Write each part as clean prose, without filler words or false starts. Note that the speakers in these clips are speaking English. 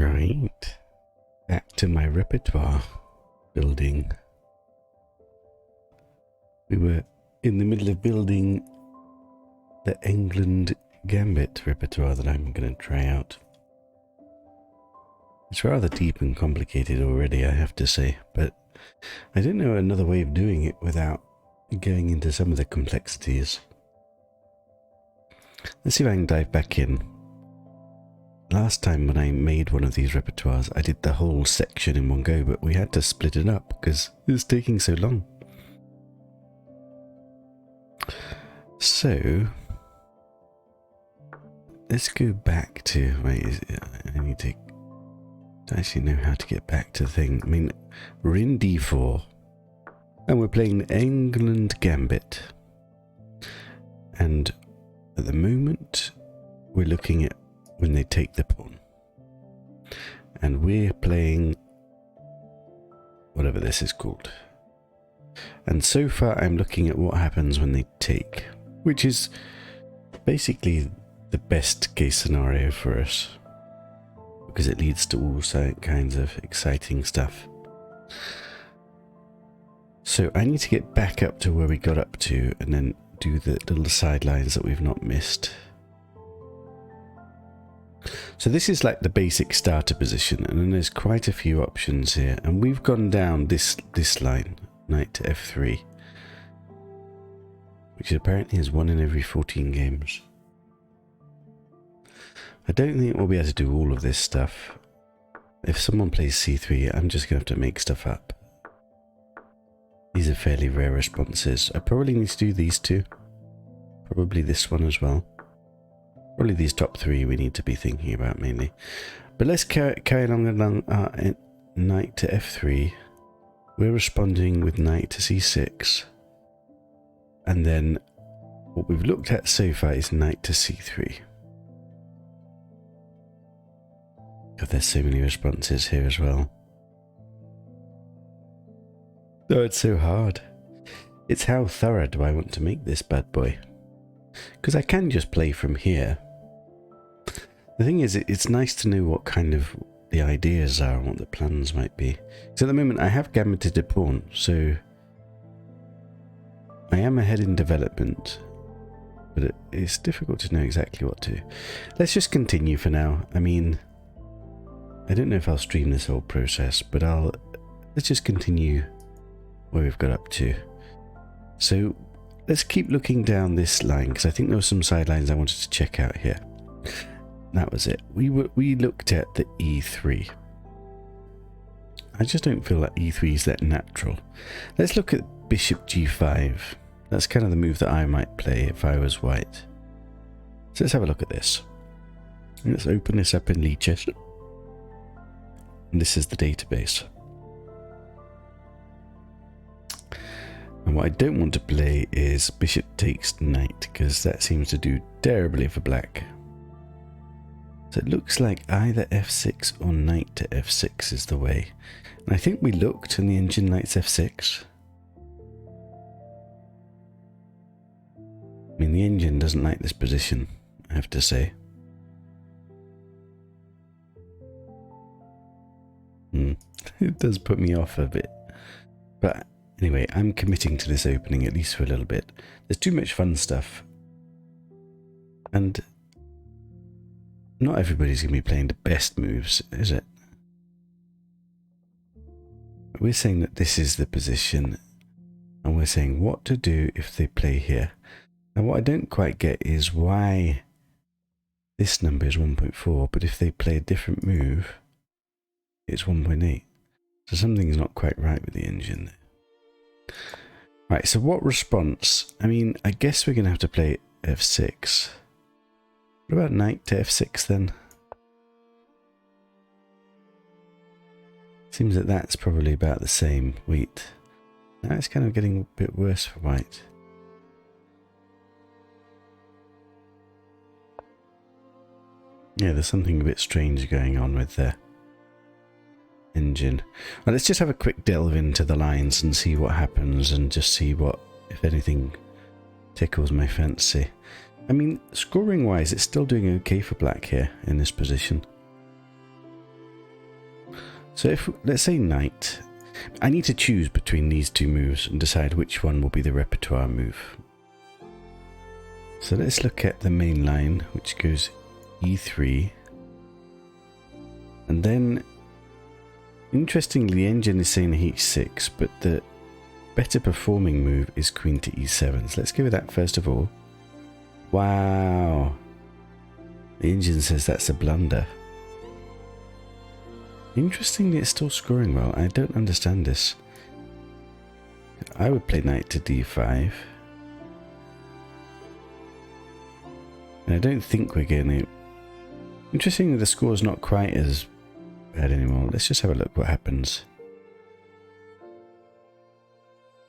Right, back to my repertoire building. We were in the middle of building the Englund Gambit repertoire that I'm going to try out. It's rather deep and complicated already, I have to say, but I don't know another way of doing it without going into some of the complexities. Let's see if I can dive back in. Last time when I made one of these repertoires, I did the whole section in one go, but we had to split it up because it was taking so long. So, let's go back to, I need to actually know how to get back to the thing. I mean, we're in D4, and we're playing the Englund Gambit. And at the moment, we're looking at when they take the pawn. And we're playing whatever this is called. And so far, I'm looking at what happens when they take, which is basically the best case scenario for us, because it leads to all kinds of exciting stuff. So I need to get back up to where we got up to and then do the little sidelines that we've not missed. So this is like the basic starter position, and then there's quite a few options here, and we've gone down this line, knight to f3, which apparently is 1 in every 14 games. I don't think we'll be able to do all of this stuff. If someone plays c3, I'm just going to have to make stuff up. These are fairly rare responses. I probably need to do these two. Probably this one as well. Probably these top three we need to be thinking about mainly. But let's carry along knight to f3. We're responding with knight to c6. And then what we've looked at so far is knight to c3. God, there's so many responses here as well. Oh, it's so hard. It's how thorough do I want to make this bad boy? Because I can just play from here. The thing is, it's nice to know what kind of the ideas are and what the plans might be. So at the moment I have gambited a pawn, so I am ahead in development, but it's difficult to know exactly what to do. Let's just continue for now. I mean, I don't know if I'll stream this whole process, but let's just continue where we've got up to. So let's keep looking down this line, because I think there were some sidelines I wanted to check out here. That was it. We looked at the e3. I just don't feel like e3 is that natural. Let's look at bishop g5. That's kind of the move that I might play if I was white. So let's have a look at this. Let's open this up in Lichess. And this is the database. And what I don't want to play is bishop takes knight, because that seems to do terribly for black. So it looks like either f6 or knight to f6 is the way. And I think we looked and the engine knights f6. I mean, the engine doesn't like this position, I have to say. It does put me off a bit. But anyway, I'm committing to this opening at least for a little bit. There's too much fun stuff. And not everybody's going to be playing the best moves, is it? We're saying that this is the position, and we're saying what to do if they play here. Now what I don't quite get is why this number is 1.4, but if they play a different move, it's 1.8. So something's not quite right with the engine there. Right, so what response? I mean, I guess we're going to have to play f6. What about knight to f6 then? Seems that that's probably about the same. Wait. Now it's kind of getting a bit worse for white. Yeah, there's something a bit strange going on with the engine. Well, let's just have a quick delve into the lines and see what happens, and just see what, if anything, tickles my fancy. I mean, scoring wise, it's still doing okay for black here in this position. So if, let's say knight, I need to choose between these two moves and decide which one will be the repertoire move. So let's look at the main line, which goes e3. And then, interestingly, the engine is saying h6, but the better performing move is queen to e7. So let's go with that first of all. Wow. The engine says that's a blunder. Interestingly, it's still scoring well. I don't understand this. I would play knight to d5. And I don't think we're getting it. Interestingly, the score's not quite as bad anymore. Let's just have a look what happens.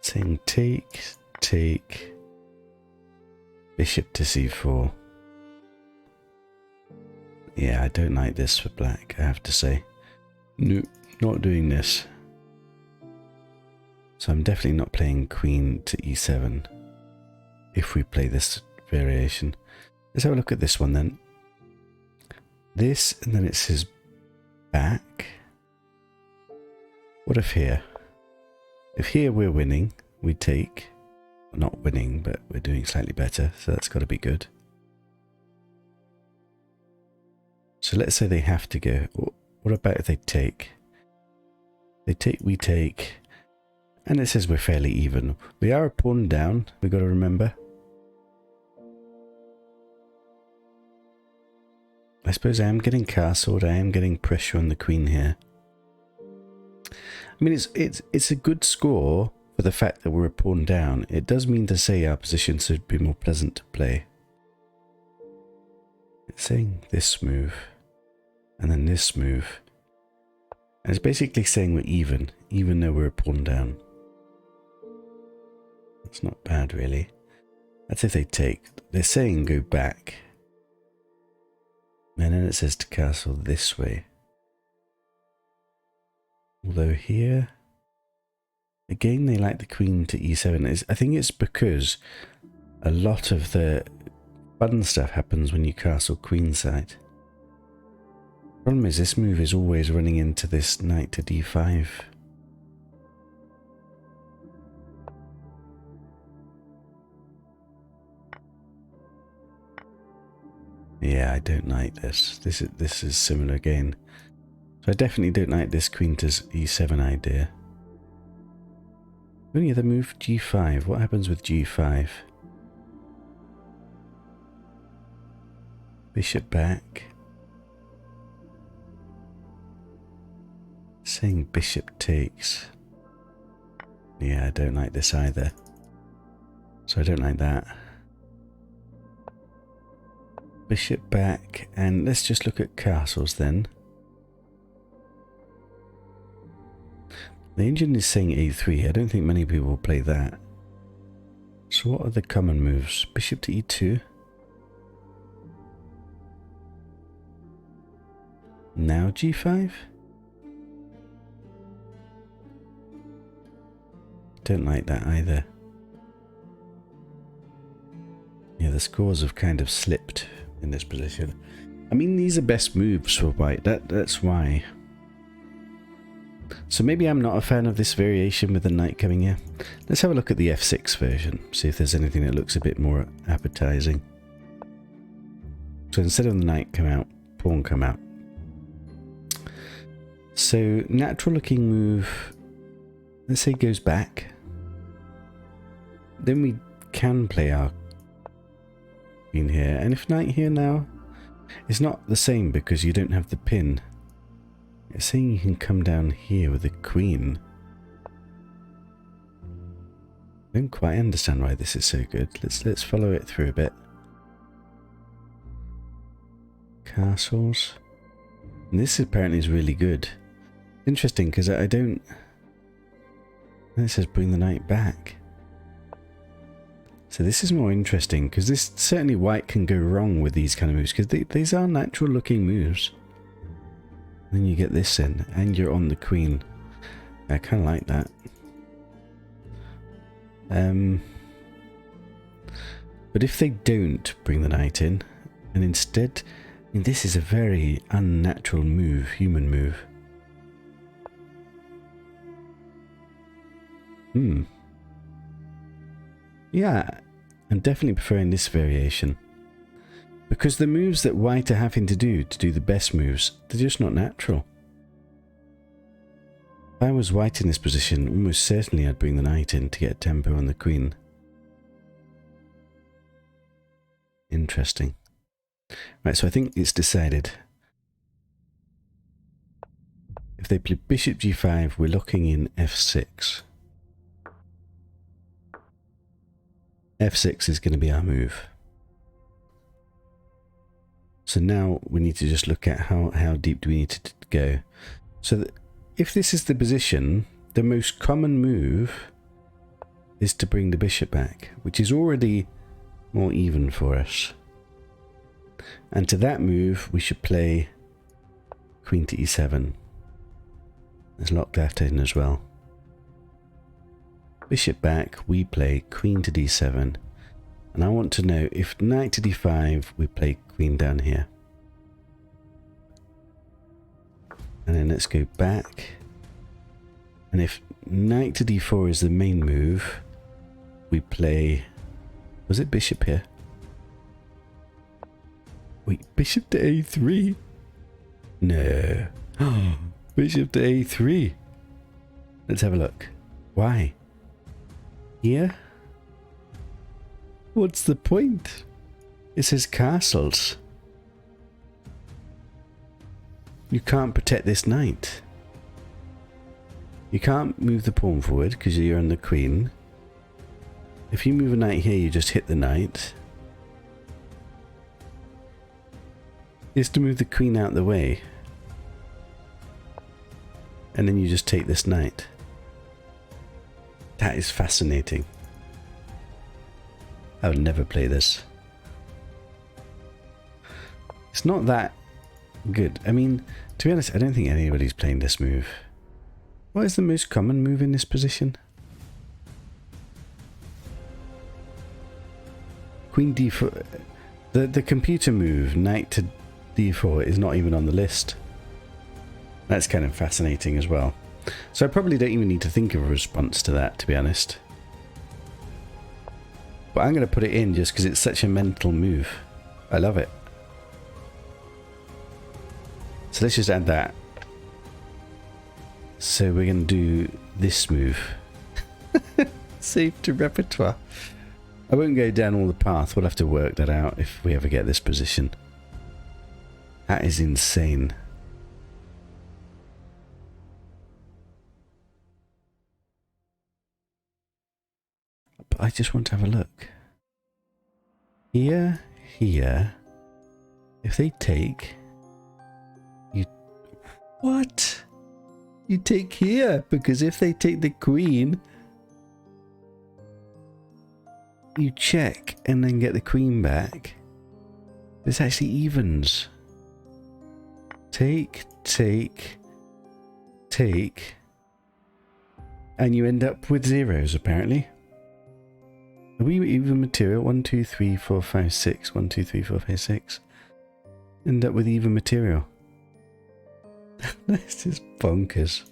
Saying take, take, bishop to c4. Yeah, I don't like this for black, I have to say. No, not doing this. So I'm definitely not playing queen to e7 if we play this variation. Let's have a look at this one then. This, and then it says back. What if here? If here we're winning, we take. Not winning, but we're doing slightly better, so that's got to be good. So let's say they have to go. What about if they take? They take, we take. And it says we're fairly even. We are a pawn down, we've got to remember. I suppose I am getting castled, I am getting pressure on the queen here. I mean, it's a good score for the fact that we're a pawn down. It does mean to say our position should be more pleasant to play. It's saying this move, and then this move. And it's basically saying we're even though we're a pawn down. It's not bad, really. That's if they take. They're saying go back. And then it says to castle this way. Although here, again, they like the queen to e7. I think it's because a lot of the fun stuff happens when you castle queenside. Problem is, this move is always running into this knight to d5. Yeah, I don't like this. This is similar again. So I definitely don't like this queen to e7 idea. Only other move, g5. What happens with g5? Bishop back. Saying bishop takes. Yeah, I don't like this either. So I don't like that. Bishop back, and let's just look at castles then. The engine is saying a3. I don't think many people will play that. So what are the common moves? Bishop to e2. Now g5. Don't like that either. Yeah, the scores have kind of slipped in this position. I mean, these are best moves for white. That's why. So maybe I'm not a fan of this variation with the knight coming here. Let's have a look at the f6 version. See if there's anything that looks a bit more appetizing. So instead of the knight come out, pawn come out. So natural looking move, let's say goes back. Then we can play our queen here. And if knight here now, it's not the same because you don't have the pin. It's saying you can come down here with the queen. I don't quite understand why this is so good. Let's follow it through a bit. Castles. And this apparently is really good. Interesting because I don't... It says bring the knight back. So this is more interesting because this certainly white can go wrong with these kind of moves because these are natural looking moves. And then you get this in and you're on the queen. I kind of like that. But if they don't bring the knight in and instead, I mean, this is a very unnatural move, human move. Yeah, I'm definitely preferring this variation. Because the moves that white are having to do the best moves, they're just not natural. If I was white in this position, almost certainly I'd bring the knight in to get tempo on the queen. Interesting. Right, so I think it's decided. If they play bishop g5, we're locking in f6. f6 is going to be our move. So now we need to just look at how deep do we need to go. So that if this is the position, the most common move is to bring the bishop back, which is already more even for us. And to that move, we should play queen to e7. Let's lock that in as well. Bishop back, we play queen to d7. And I want to know if knight to d5, we play queen down here. And then let's go back. And if knight to d4 is the main move, we play... Was it bishop here? Wait, bishop to a3? No. Bishop to a3. Let's have a look. Why? Here? What's the point? It says castles. You can't protect this knight. You can't move the pawn forward because you're on the queen. If you move a knight here, you just hit the knight. Is to move the queen out of the way. And then you just take this knight. That is fascinating. I would never play this. It's not that good. I mean, to be honest, I don't think anybody's playing this move. What is the most common move in this position? Queen d4. The computer move, knight to d4, is not even on the list. That's kind of fascinating as well. So I probably don't even need to think of a response to that, to be honest. But I'm going to put it in just because it's such a mental move. I love it. So let's just add that. So we're going to do this move. Save to repertoire. I won't go down all the path. We'll have to work that out if we ever get this position. That is insane. But I just want to have a look. Here, here. If they take... You... What? You take here, because if they take the queen... You check and then get the queen back. This actually evens. Take, take, take. And you end up with zeros, apparently. Are we even material? 1, 2, 3, 4, 5, 6. 1, 2, 3, 4, 5, 6. End up with even material. This is bonkers.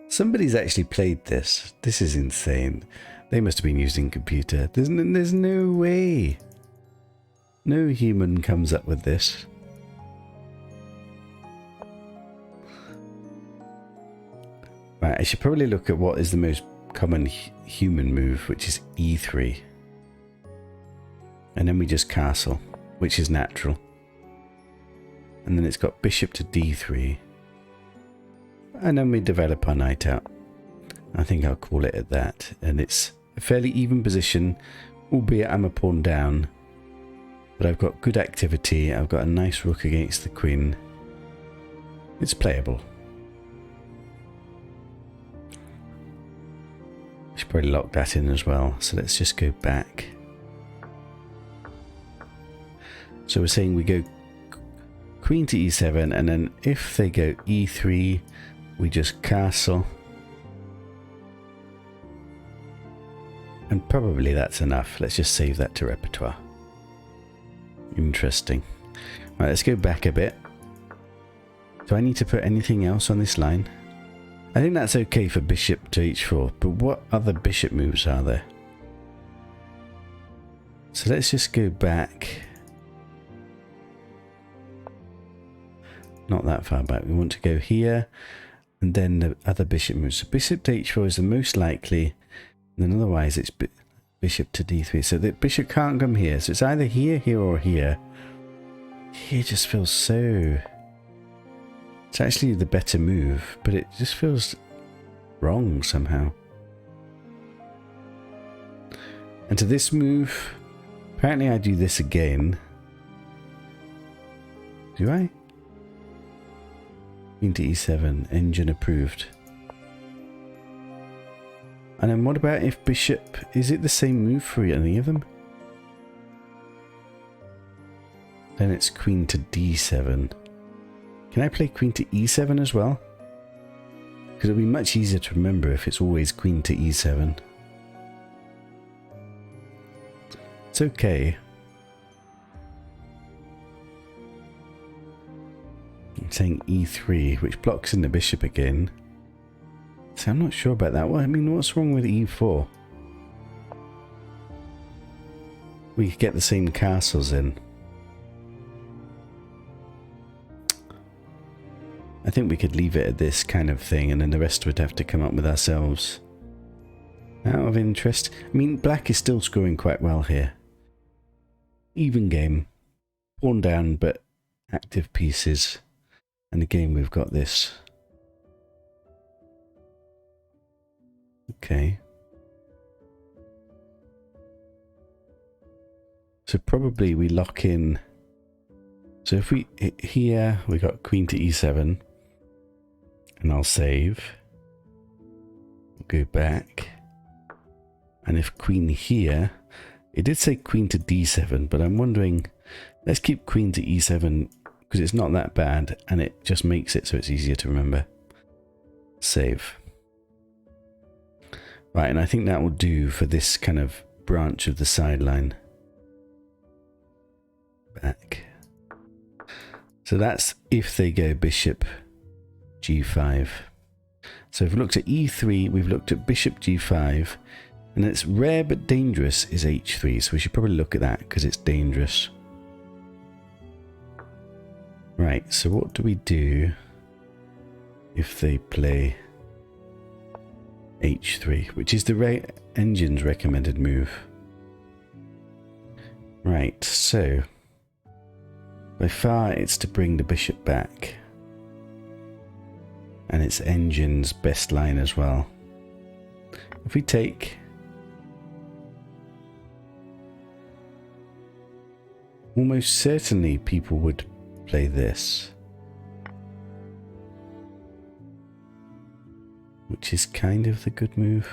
Somebody's actually played this. This is insane. They must have been using computer. There's no way. No human comes up with this. Right, I should probably look at what is the most common human move, which is e3. And then we just castle, which is natural. And then it's got bishop to d3. And then we develop our knight out. I think I'll call it at that. And it's a fairly even position, albeit I'm a pawn down. But I've got good activity. I've got a nice rook against the queen. It's playable. I should probably lock that in as well. So let's just go back. So we're saying we go queen to e7, and then if they go e3, we just castle. And probably that's enough. Let's just save that to repertoire. Interesting. Right, let's go back a bit. Do I need to put anything else on this line? I think that's okay for bishop to h4, but what other bishop moves are there? So let's just go back. Not that far back. We want to go here, and then the other bishop moves. So bishop to h4 is the most likely, and then otherwise it's bishop to d3. So the bishop can't come here. So it's either here, here, or here. Here just feels so... It's actually the better move, but it just feels wrong somehow. And to this move, apparently I do this again. Do I? Queen to e7, engine approved. And then what about if bishop... Is it the same move for any of them? Then it's queen to d7. Can I play queen to e7 as well? Because it'll be much easier to remember if it's always queen to e7. It's okay. I'm saying e3, which blocks in the bishop again. So I'm not sure about that. Well, I mean, what's wrong with e4? We could get the same castles in. I think we could leave it at this kind of thing, and then the rest would have to come up with ourselves. Out of interest. I mean, black is still scoring quite well here. Even game. Pawn down, but active pieces. And again, we've got this. Okay. So probably we lock in. So if we hit here, we got queen to e7. And I'll save. Go back. And if queen here, it did say queen to d7, but I'm wondering, let's keep queen to e7 because it's not that bad and it just makes it so it's easier to remember. Save. Right, and I think that will do for this kind of branch of the sideline. Back. So that's if they go bishop g5. So we've looked at e3, we've looked at bishop g5, and it's rare but dangerous is h3, so we should probably look at that because it's dangerous. Right, so what do we do if they play h3, which is the engine's recommended move? Right, so by far it's to bring the bishop back. And it's engine's best line as well. If we take... Almost certainly people would play this. Which is kind of the good move.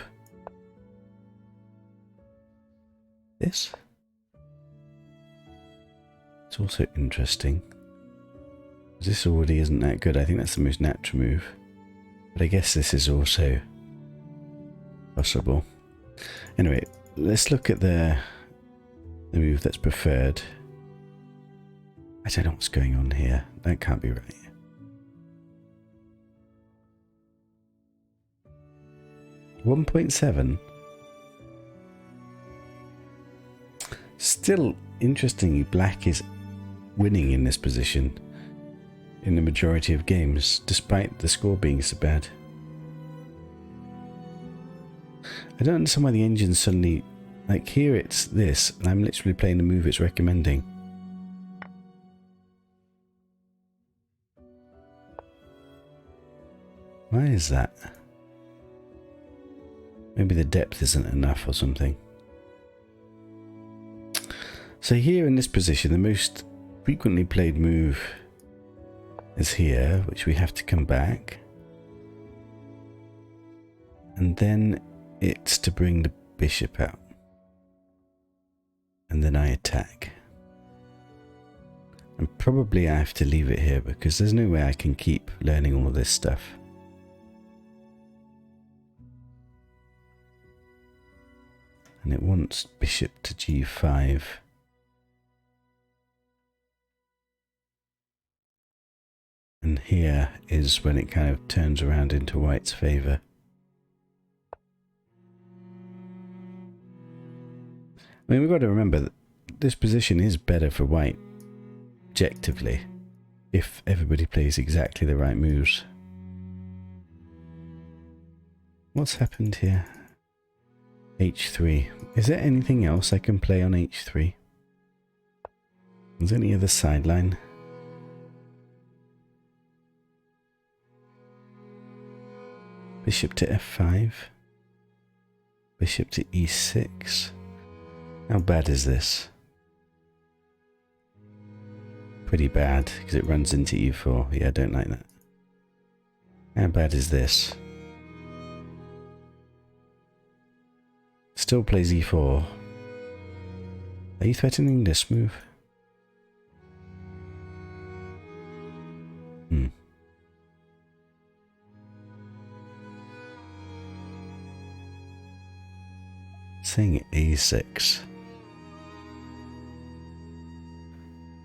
This? It's also interesting. This already isn't that good. I think that's the most natural move. But I guess this is also possible. Anyway, let's look at the move that's preferred. I don't know what's going on here. That can't be right. $1.7. Still interestingly, black is winning in this position in the majority of games, despite the score being so bad. I don't understand why the engine suddenly... Like here it's this, and I'm literally playing the move it's recommending. Why is that? Maybe the depth isn't enough or something. So here in this position, the most frequently played move is here, which we have to come back. And then it's to bring the bishop out. And then I attack. And probably I have to leave it here because there's no way I can keep learning all of this stuff. And it wants bishop to g5. And here is when it kind of turns around into white's favour. I mean, we've got to remember that this position is better for white, objectively, if everybody plays exactly the right moves. What's happened here? H3. Is there anything else I can play on H3? Is there any other sideline? Bishop to F5. Bishop to E6. How bad is this? Pretty bad, because it runs into E4. Yeah, I don't like that. How bad is this? Still plays E4. Are you threatening this move? Saying A6.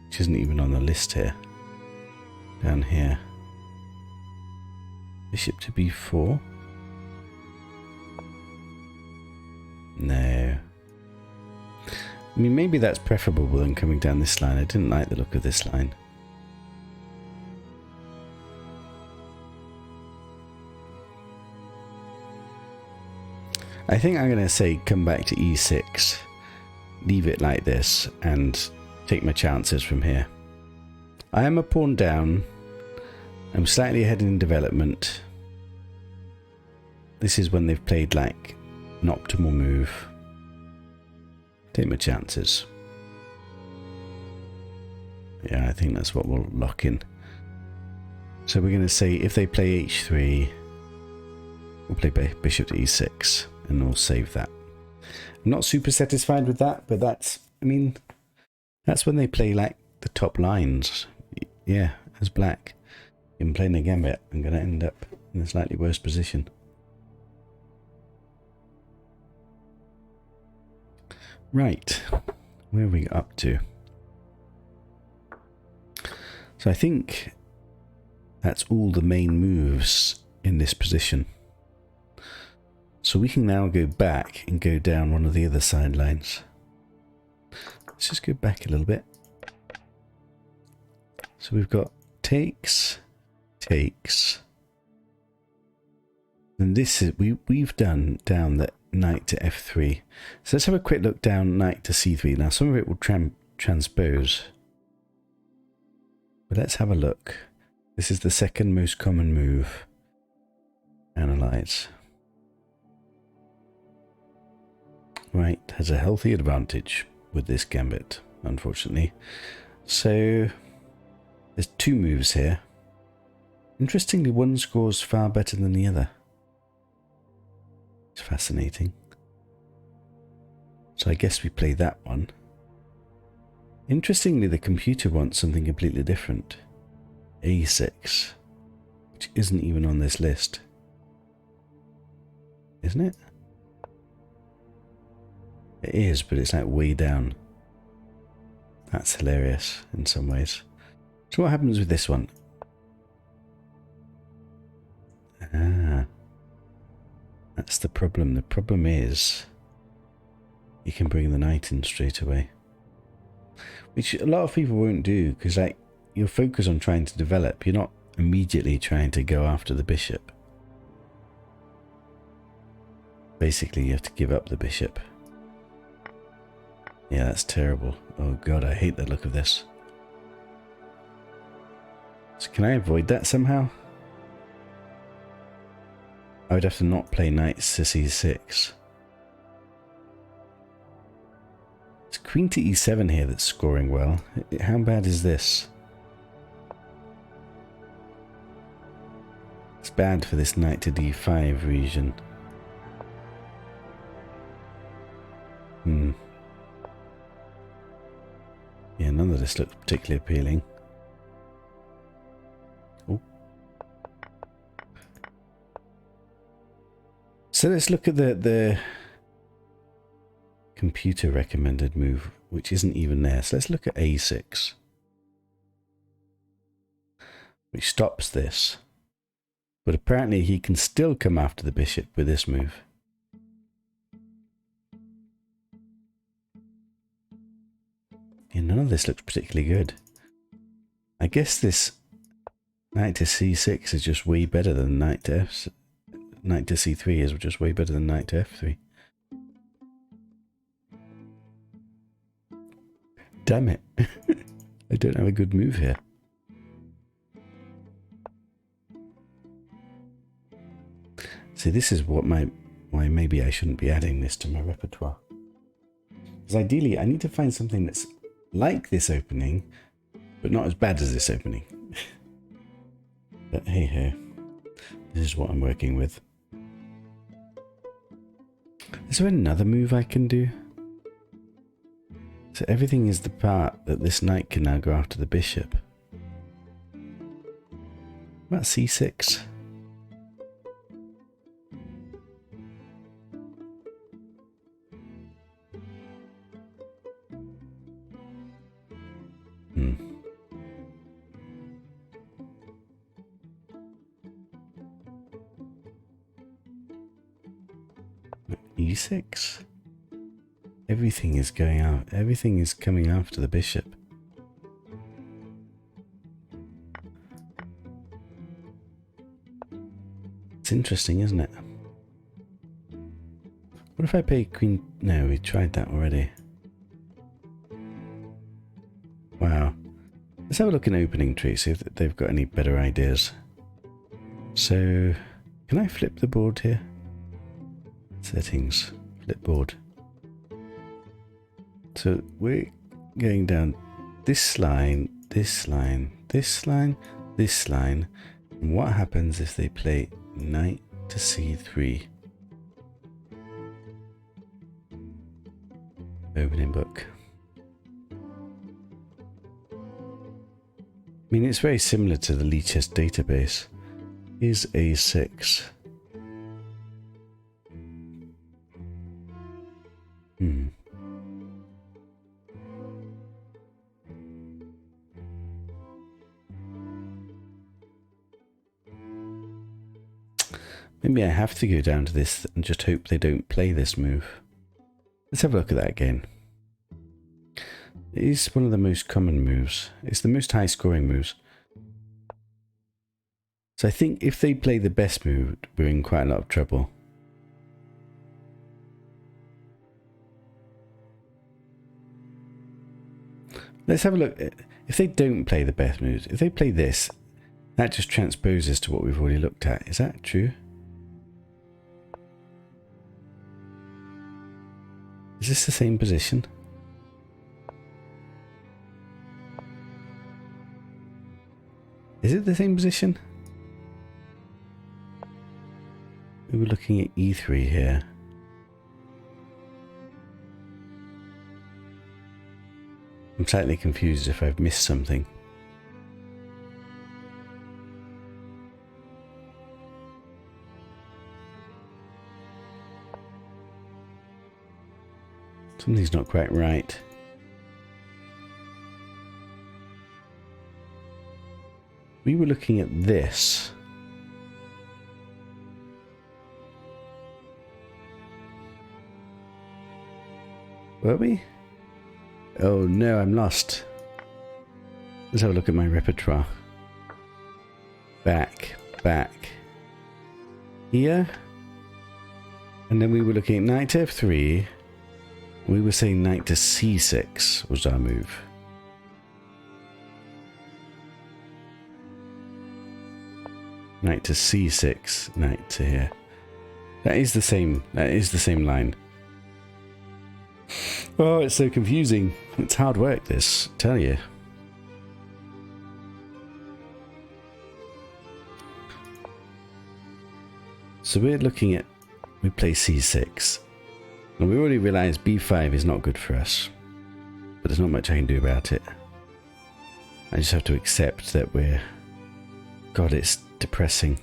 Which isn't even on the list here. Down here. Bishop to B4. No. I mean, maybe that's preferable than coming down this line. I didn't like the look of this line. I think I'm going to say come back to E6, leave it like this, and take my chances from here. I am a pawn down. I'm slightly ahead in development. This is when they've played like an optimal move. Take my chances. Yeah, I think that's what we'll lock in. So we're going to say if they play H3, we'll play bishop to E6. And we'll save that. I'm not super satisfied with that, but that's, I mean, that's when they play like the top lines. Yeah, as black, in playing a Gambit, I'm going to end up in a slightly worse position. Right, where are we up to? So I think that's all the main moves in this position. So we can now go back and go down one of the other sidelines. Let's just go back a little bit. So we've got takes, takes. And this is, we've done down the knight to F3. So let's have a quick look down knight to C3. Now some of it will transpose. But let's have a look. This is the second most common move. Analyze. White has a healthy advantage with this Gambit, unfortunately. So there's two moves here. Interestingly, one scores far better than the other. It's fascinating. So I guess we play that one. Interestingly, the computer wants something completely different. A6, which isn't even on this list. Isn't it? It is, but it's like way down. That's hilarious in some ways. So what happens with this one? Ah, that's the problem. The problem is you can bring the knight in straight away, which a lot of people won't do because like you're focused on trying to develop. You're not immediately trying to go after the bishop. Basically, you have to give up the bishop. Yeah, that's terrible. Oh god, I hate the look of this. So can I avoid that somehow? I would have to not play knights to C6. It's queen to E7 here that's scoring well. How bad is this? It's bad for this knight to D5 region. Yeah, none of this looks particularly appealing. Oh. So let's look at the computer recommended move, which isn't even there. So let's look at A6. which stops this. But apparently he can still come after the bishop with this move. Yeah, none of this looks particularly good. I guess this knight to c6 is just way better than knight to knight to c3 is just way better than knight to f3. Damn it. I don't have a good move here. See, this is what why maybe I shouldn't be adding this to my repertoire. Because ideally, I need to find something that's like this opening, but not as bad as this opening. But hey ho, this is what I'm working with. Is there another move I can do? So everything is the part that this knight can now go after the bishop. What about c6? e6? Everything is going out. Everything is coming after the bishop. It's interesting, isn't it? What if I play queen? No, we tried that already. Wow. Let's have a look in opening tree, see if they've got any better ideas. So, can I flip the board here? Settings, flip board. So we're going down this line, this line, this line, this line. And what happens if they play knight to c3? Opening book. I mean, it's very similar to the Lichess database. Is a6. Maybe I have to go down to this and just hope they don't play this move. Let's have a look at that again. It is one of the most common moves. It's the most high scoring moves. So I think if they play the best move, we're in quite a lot of trouble. Let's have a look. If they don't play the best moves, if they play this, that just transposes to what we've already looked at. Is that true? Is this the same position? Is it the same position? We were looking at e3 here. I'm slightly confused if I've missed something. Something's not quite right. We were looking at this. Were we? Oh no, I'm lost. Let's have a look at my repertoire. Back. Here. And then we were looking at knight to f3. We were saying knight to c6 was our move. Knight to c6, knight to here. That is the same line. Oh, it's so confusing. It's hard work, this, I tell you. So we're looking at, we play c6. And we already realised b5 is not good for us. But there's not much I can do about it. I just have to accept that we're... God, it's depressing.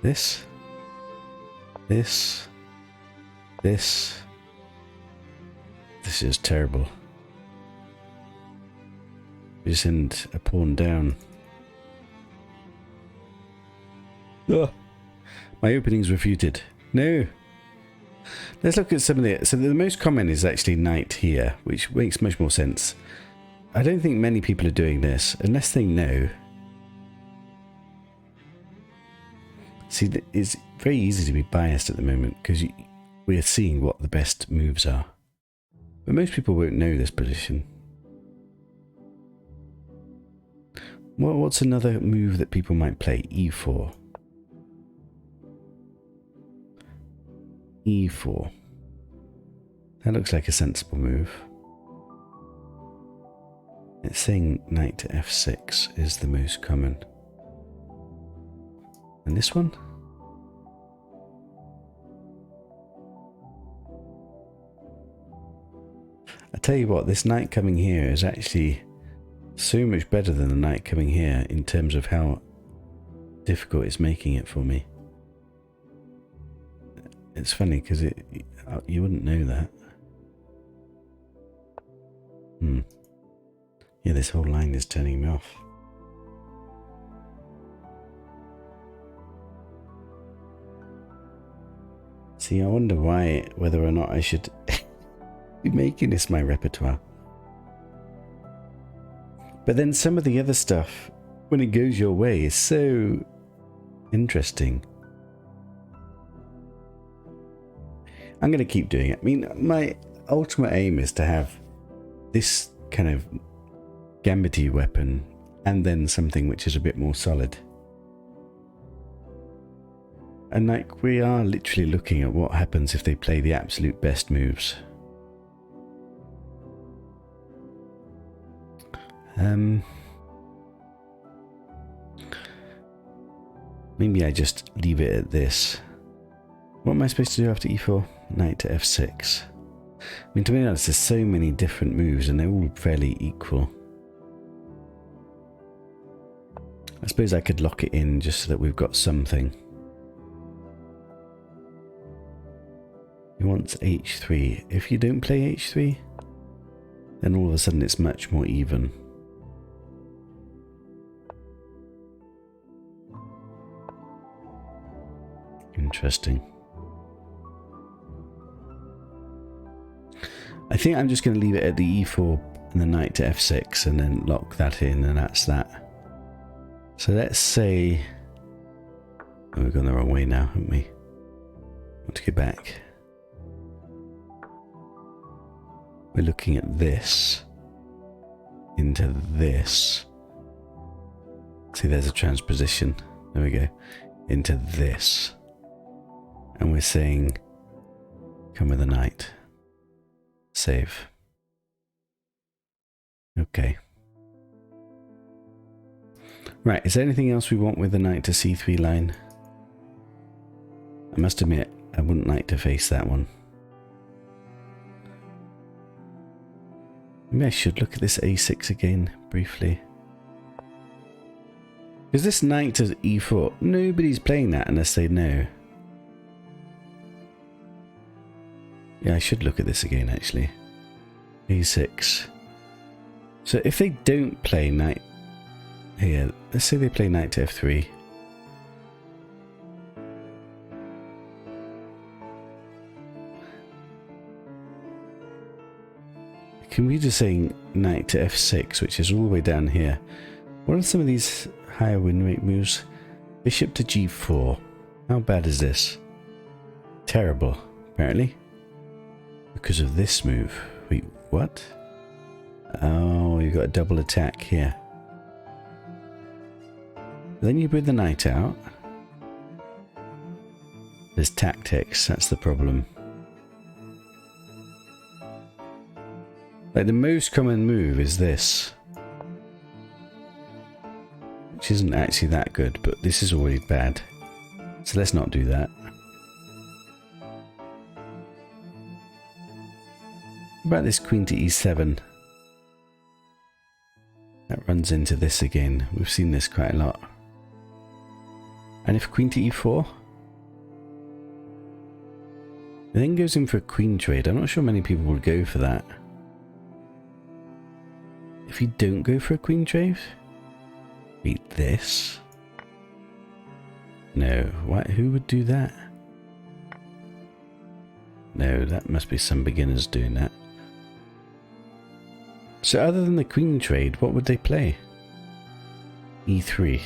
This. The This is terrible. We send a pawn down. Oh, my opening's refuted. No. Let's look at some of the... So the most common is actually knight here, which makes much more sense. I don't think many people are doing this, unless they know. See, it's very easy to be biased at the moment, because we are seeing what the best moves are. But most people won't know this position. What's another move that people might play? E4. E4. That looks like a sensible move. It's saying knight to f6 is the most common. And this one? I tell you what, this knight coming here is actually so much better than the knight coming here in terms of how difficult it's making it for me. It's funny because you wouldn't know that. Yeah, this whole line is turning me off. See, I wonder whether or not I should be making this my repertoire. But then some of the other stuff, when it goes your way, is so interesting. I'm going to keep doing it. I mean, my ultimate aim is to have this kind of gambity weapon and then something which is a bit more solid. And like, we are literally looking at what happens if they play the absolute best moves. Maybe I just leave it at this. What am I supposed to do after e4? Knight to f6. I mean, to be honest, there's so many different moves and they're all fairly equal. I suppose I could lock it in just so that we've got something. He wants h3. If you don't play h3, then all of a sudden it's much more even. Interesting. I think I'm just going to leave it at the e4 and the knight to f6 and then lock that in, and that's that. So let's say... Oh, we've gone the wrong way now, haven't we? I want to go back. We're looking at this into this. See, there's a transposition. There we go. Into this. And we're saying, come with a knight. Save. Okay. Right, is there anything else we want with the knight to c3 line? I must admit, I wouldn't like to face that one. Maybe I should look at this a6 again, briefly. Because this knight to e4, nobody's playing that unless they know. Yeah, I should look at this again, actually. a6. So if they don't play knight here, let's say they play knight to f3. Computer saying knight to f6, which is all the way down here. What are some of these higher win rate moves? Bishop to g4. How bad is this? Terrible, apparently. Because of this move. Wait, what? Oh, you've got a double attack here. Then you bring the knight out. There's tactics, that's the problem. Like, the most common move is this. Which isn't actually that good, but this is already bad. So let's not do that. What about this queen to e7? That runs into this again. We've seen this quite a lot. And if queen to e4? then goes in for a queen trade. I'm not sure many people will go for that. If you don't go for a queen trade, beat this. No, what? Who would do that? No, that must be some beginners doing that. So other than the queen trade, what would they play? E3.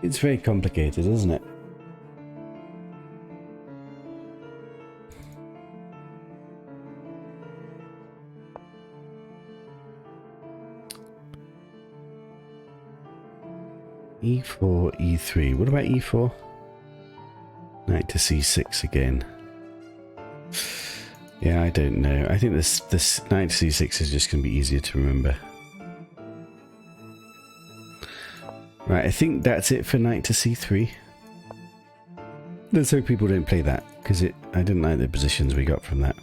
It's very complicated, isn't it? E4, E3. What about E4? Knight to C6 again. Yeah, I don't know. I think this Knight to C6 is just going to be easier to remember. Right, I think that's it for Knight to C3. Let's hope people don't play that, because I didn't like the positions we got from that.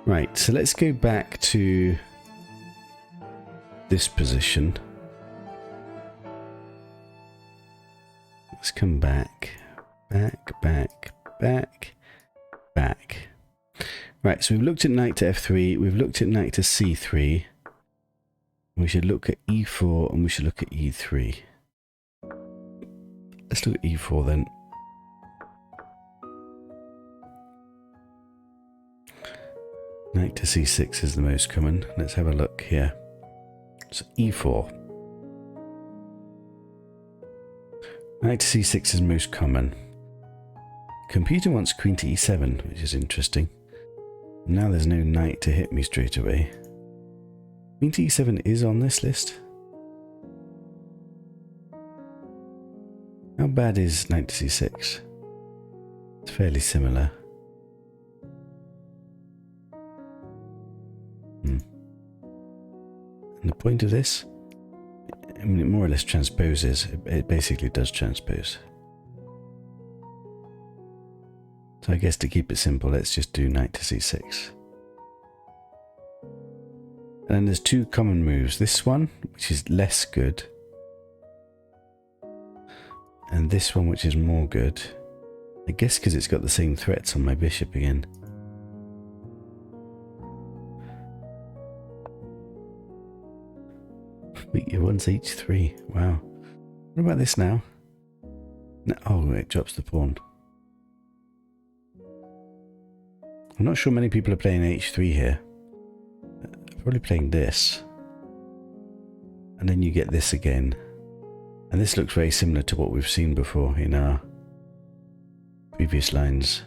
Right, so let's go back to this position. Let's come back. Back. Right, so we've looked at Knight to F3, we've looked at Knight to C3. We should look at E4 and we should look at E3. Let's look at E4 then. Knight to C6 is the most common. Let's have a look here. So E4. Knight to C6 is most common. Computer wants Queen to E7, which is interesting. Now there's no knight to hit me straight away. Queen to E7 is on this list. How bad is Knight to C6? It's fairly similar. And the point of this, I mean, it more or less transposes. It basically does transpose. So I guess to keep it simple, let's just do Knight to C6. And then there's two common moves. This one, which is less good. And this one, which is more good. I guess because it's got the same threats on my bishop again. But you want H3. Wow. What about this now? No, oh, it drops the pawn. I'm not sure many people are playing H3 here. Probably playing this. And then you get this again. And this looks very similar to what we've seen before in our previous lines.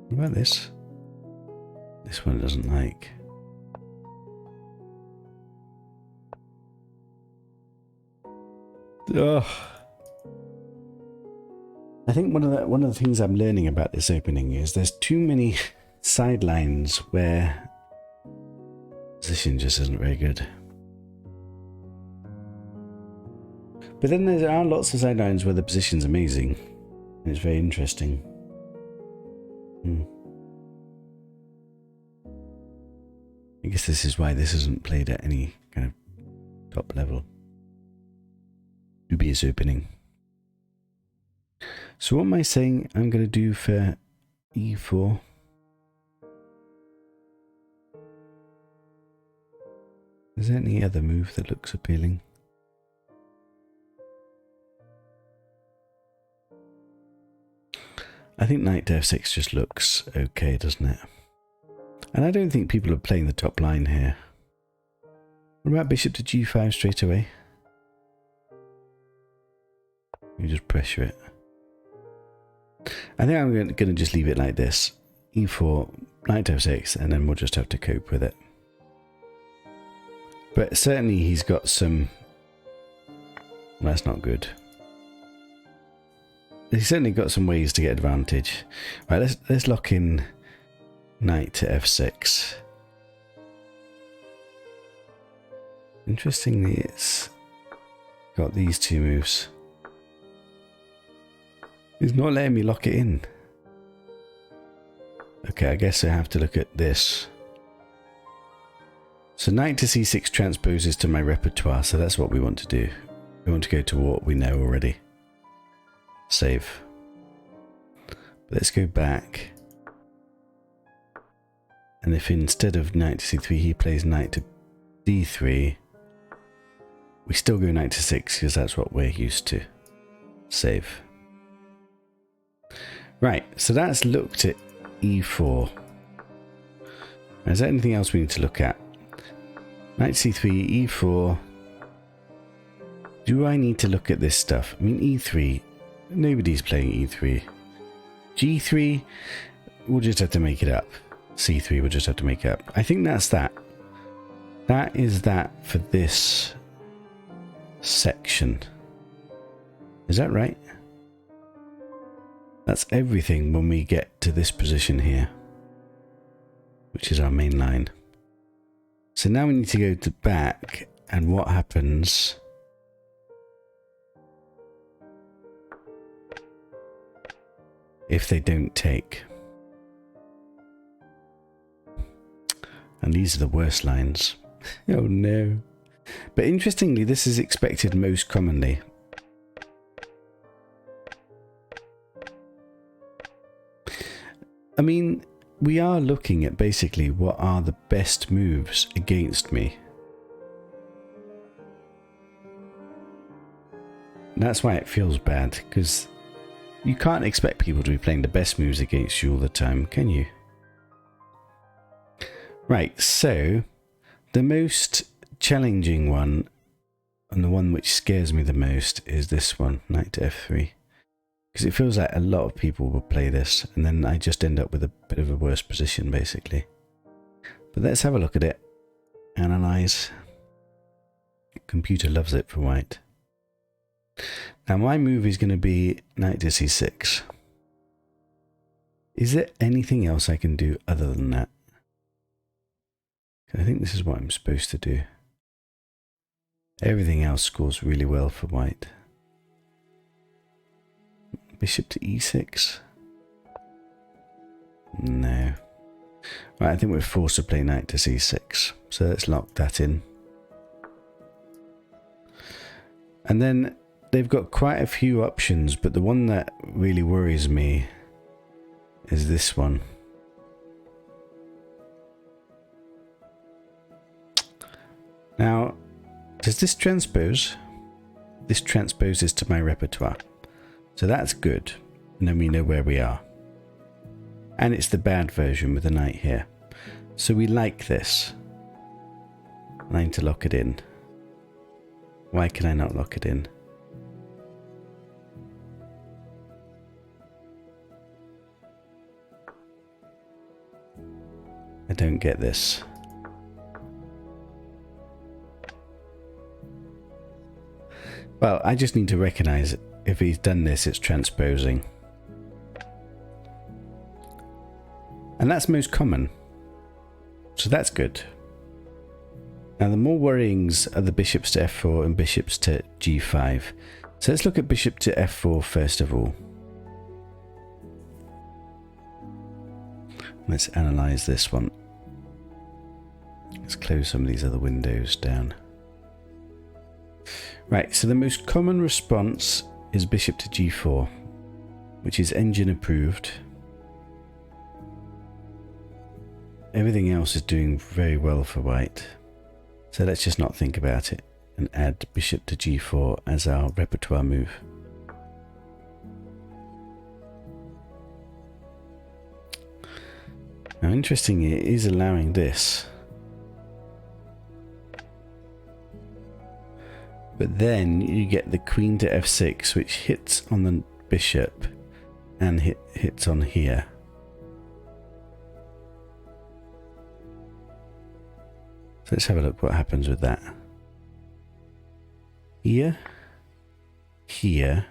What about this? This one doesn't like. Ugh. I think one of the things I'm learning about this opening is there's too many sidelines where position just isn't very good. But then there are lots of sidelines where the position's amazing and it's very interesting. I guess this is why this isn't played at any kind of top level. Dubious opening. So what am I saying I'm going to do for E4? Is there any other move that looks appealing? I think Knight to F6 just looks okay, doesn't it? And I don't think people are playing the top line here. What about Bishop to G5 straight away? You just pressure it. I think I'm going to just leave it like this. E4, Knight to F6, and then we'll just have to cope with it. But certainly he's got some... Well, that's not good. He's certainly got some ways to get advantage. Right, let's lock in Knight to F6. Interestingly, it's got these two moves. It's not letting me lock it in. Okay, I guess I have to look at this. So knight to c6 transposes to my repertoire, so that's what we want to do. We want to go to what we know already. Save. But let's go back. And if instead of knight to c3 he plays knight to d3, we still go knight to 6 because that's what we're used to. Save. Right, so that's looked at e4. Is there anything else we need to look at? Knight c3, e4. Do I need to look at this stuff? I mean, e3. Nobody's playing e3. g3, we'll just have to make it up. c3, we'll just have to make it up. I think that's that. That is that for this section. Is that right? That's everything when we get to this position here, which is our main line. So now we need to go to back, and what happens if they don't take? And these are the worst lines. Oh no. But interestingly, this is expected most commonly. I mean, we are looking at basically what are the best moves against me. That's why it feels bad, because you can't expect people to be playing the best moves against you all the time, can you? Right, so the most challenging one, and the one which scares me the most, is this one, knight to f3. Because it feels like a lot of people will play this, and then I just end up with a bit of a worse position, basically. But let's have a look at it. Analyze. Computer loves it for white. Now my move is going to be knight to c6. Is there anything else I can do other than that? I think this is what I'm supposed to do. Everything else scores really well for white. Bishop to e6. No. Right, I think we're forced to play knight to c6. So let's lock that in. And then they've got quite a few options, but the one that really worries me is this one. Now, does this transpose? This transposes to my repertoire. So that's good. And then we know where we are. And it's the bad version with the knight here. So we like this. I need to lock it in. Why can I not lock it in? I don't get this. Well, I just need to recognize if he's done this, it's transposing. And that's most common. So that's good. Now the more worryings are the bishops to f4 and bishops to g5. So let's look at bishop to f4 first of all. Let's analyze this one. Let's close some of these other windows down. Right, so the most common response is bishop to g4, which is engine approved. Everything else is doing very well for white. So let's just not think about it and add bishop to g4 as our repertoire move. Now interestingly, it is allowing this. But then you get the queen to f6, which hits on the bishop and hits on here. So let's have a look what happens with that. Here, here.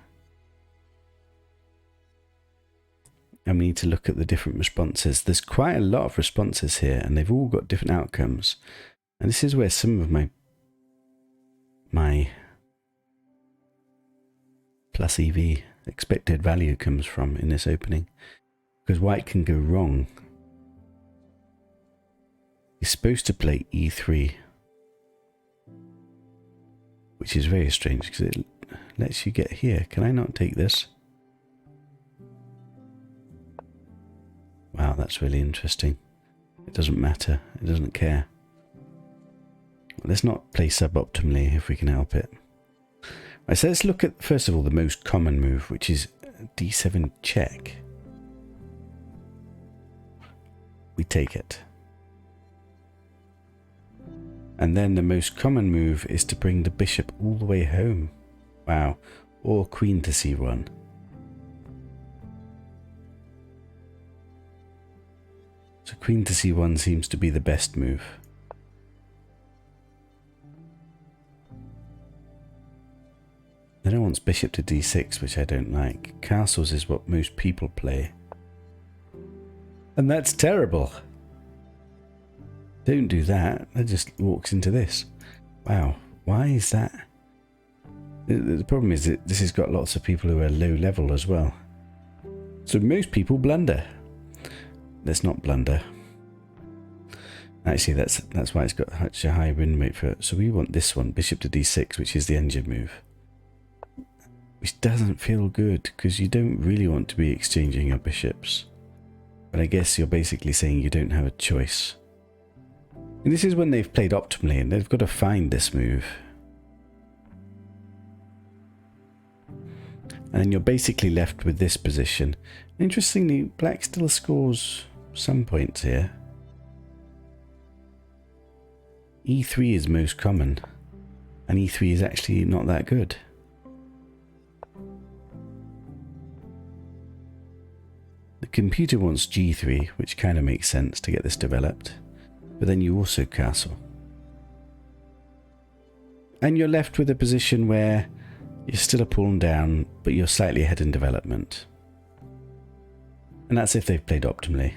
And we need to look at the different responses. There's quite a lot of responses here, and they've all got different outcomes. And this is where some of my plus EV expected value comes from in this opening. Because white can go wrong. He's supposed to play e3. Which is very strange because it lets you get here. Can I not take this? Wow, that's really interesting. It doesn't matter. It doesn't care. Let's not play suboptimally if we can help it. Right, so let's look at, first of all, the most common move, which is d7 check. We take it. And then the most common move is to bring the bishop all the way home. Wow. Or queen to c1. So queen to c1 seems to be the best move. Then I want bishop to d6, which I don't like. Castles is what most people play. And that's terrible. Don't do that. That just walks into this. Wow. Why is that? The problem is that this has got lots of people who are low level as well. So most people blunder. Let's not blunder. Actually, that's why it's got such a high win rate for it. So we want this one, bishop to d6, which is the engine move. Which doesn't feel good, because you don't really want to be exchanging your bishops. But I guess you're basically saying you don't have a choice. And this is when they've played optimally, and they've got to find this move. And then you're basically left with this position. Interestingly, black still scores some points here. e3 is most common, and e3 is actually not that good. The computer wants g3, which kind of makes sense to get this developed, but then you also castle. And you're left with a position where you're still a pawn down, but you're slightly ahead in development. And that's if they've played optimally.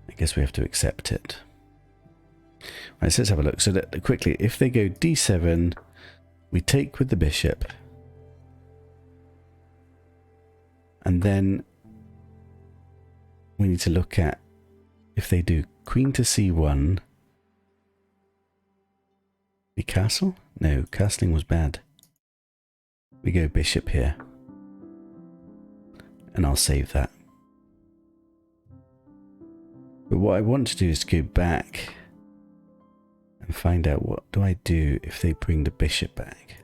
I guess we have to accept it. Right, so let's have a look. So that, quickly, if they go d7, we take with the bishop. And then we need to look at if they do queen to c1. We castle? No, castling was bad. We go bishop here. And I'll save that. But what I want to do is to go back and find out what do I do if they bring the bishop back.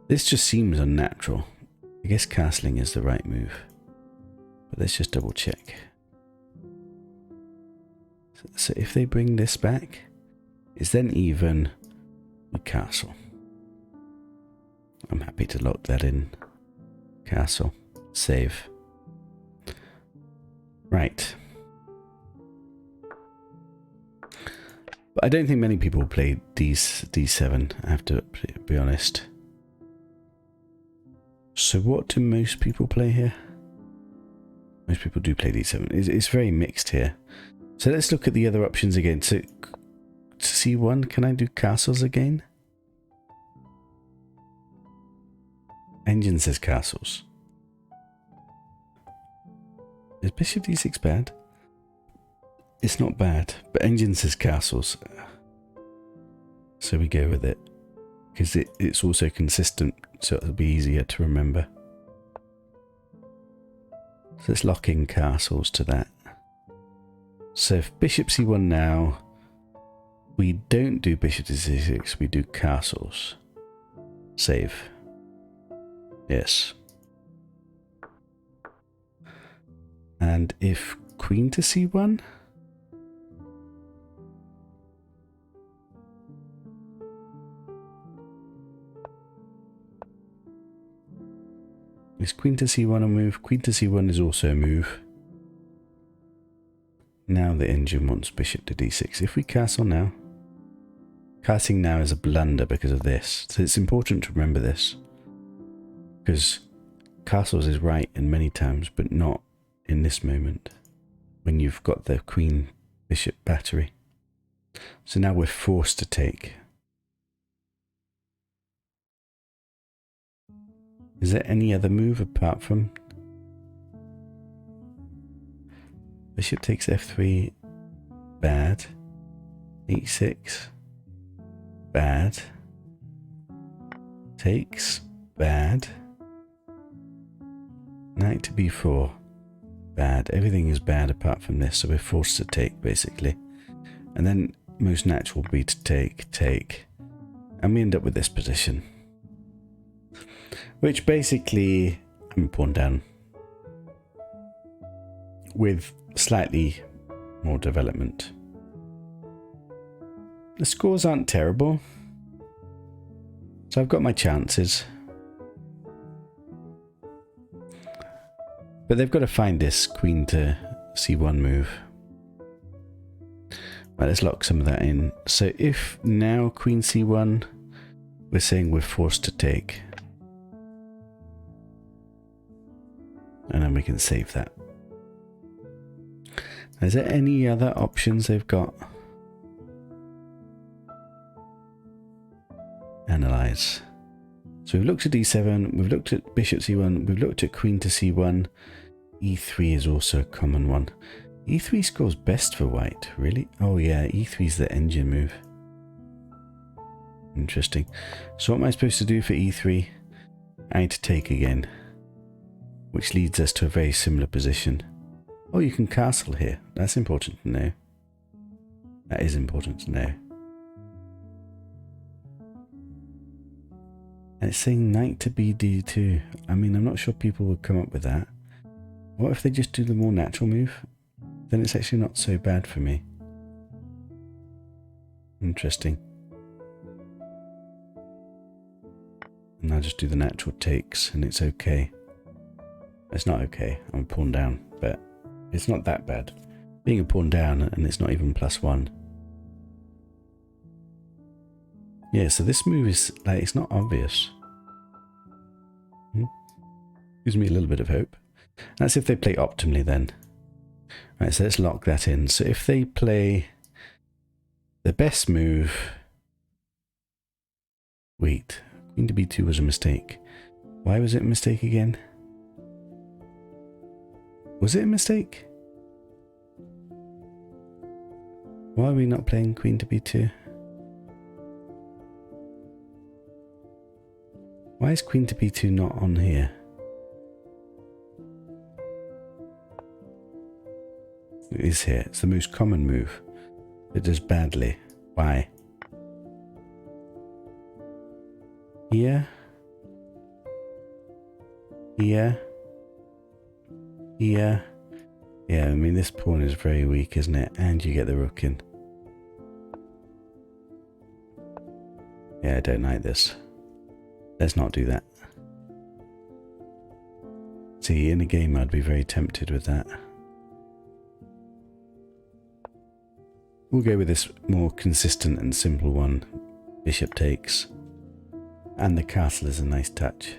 This just seems unnatural. I guess castling is the right move. But let's just double check. So if they bring this back, it's then even, we castle. I'm happy to lock that in. Castle. Save. Right. But I don't think many people play d7, I have to be honest. So what do most people play here? Most people do play d7. It's very mixed here. So let's look at the other options again. So c1, can I do castles again? Engine says castles. Is bishop d6 bad? It's not bad, but engine says castles. So we go with it. Because it's also consistent, so it'll be easier to remember. So let's lock in castles to that. So if bishop c1 now, we don't do bishop to c6, we do castles. Save. Yes. And if queen to c1? Is queen to c1 a move? Queen to c1 is also a move. Now the engine wants bishop to d6. If we castle now, castling now is a blunder because of this. So it's important to remember this. Because castles is right in many times, but not in this moment. When you've got the queen bishop battery. So now we're forced to take. Is there any other move apart from bishop takes f3? Bad. e6. Bad. Takes. Bad. Knight to b4. Bad. Everything is bad apart from this, so we're forced to take, basically. And then most natural would be to take. And we end up with this position. Which basically, I'm pawn down. With slightly more development. The scores aren't terrible. So I've got my chances. But they've got to find this queen to c1 move. Right, let's lock some of that in. So if now queen c1, we're saying we're forced to take. And then we can save that. Is there any other options they've got? Analyze. So we've looked at d7, we've looked at bishop c1, we've looked at queen to c1. e3 is also a common one. e3 scores best for white, really? Oh yeah, e3 is the engine move. Interesting. So what am I supposed to do for e3? I need to take again. Which leads us to a very similar position. Oh, you can castle here. That's important to know. That is important to know. And it's saying knight to bd2. I mean, I'm not sure people would come up with that. What if they just do the more natural move? Then it's actually not so bad for me. Interesting. And I'll just do the natural takes and it's okay. It's not okay. I'm a pawn down, but it's not that bad. Being a pawn down and it's not even +1. Yeah, so this move is like, it's not obvious. Gives me a little bit of hope. That's if they play optimally then. Right, so let's lock that in. So if they play the best move... Wait, queen to b2 was a mistake. Why was it a mistake again? Was it a mistake? Why are we not playing queen to b2? Why is queen to b2 not on here? It is here. It's the most common move. It does badly. Why? Here. Here. Here. Yeah, I mean, this pawn is very weak, isn't it? And you get the rook in. Yeah, I don't like this. Let's not do that. See, in a game I'd be very tempted with that. We'll go with this more consistent and simple one. Bishop takes. And the castle is a nice touch.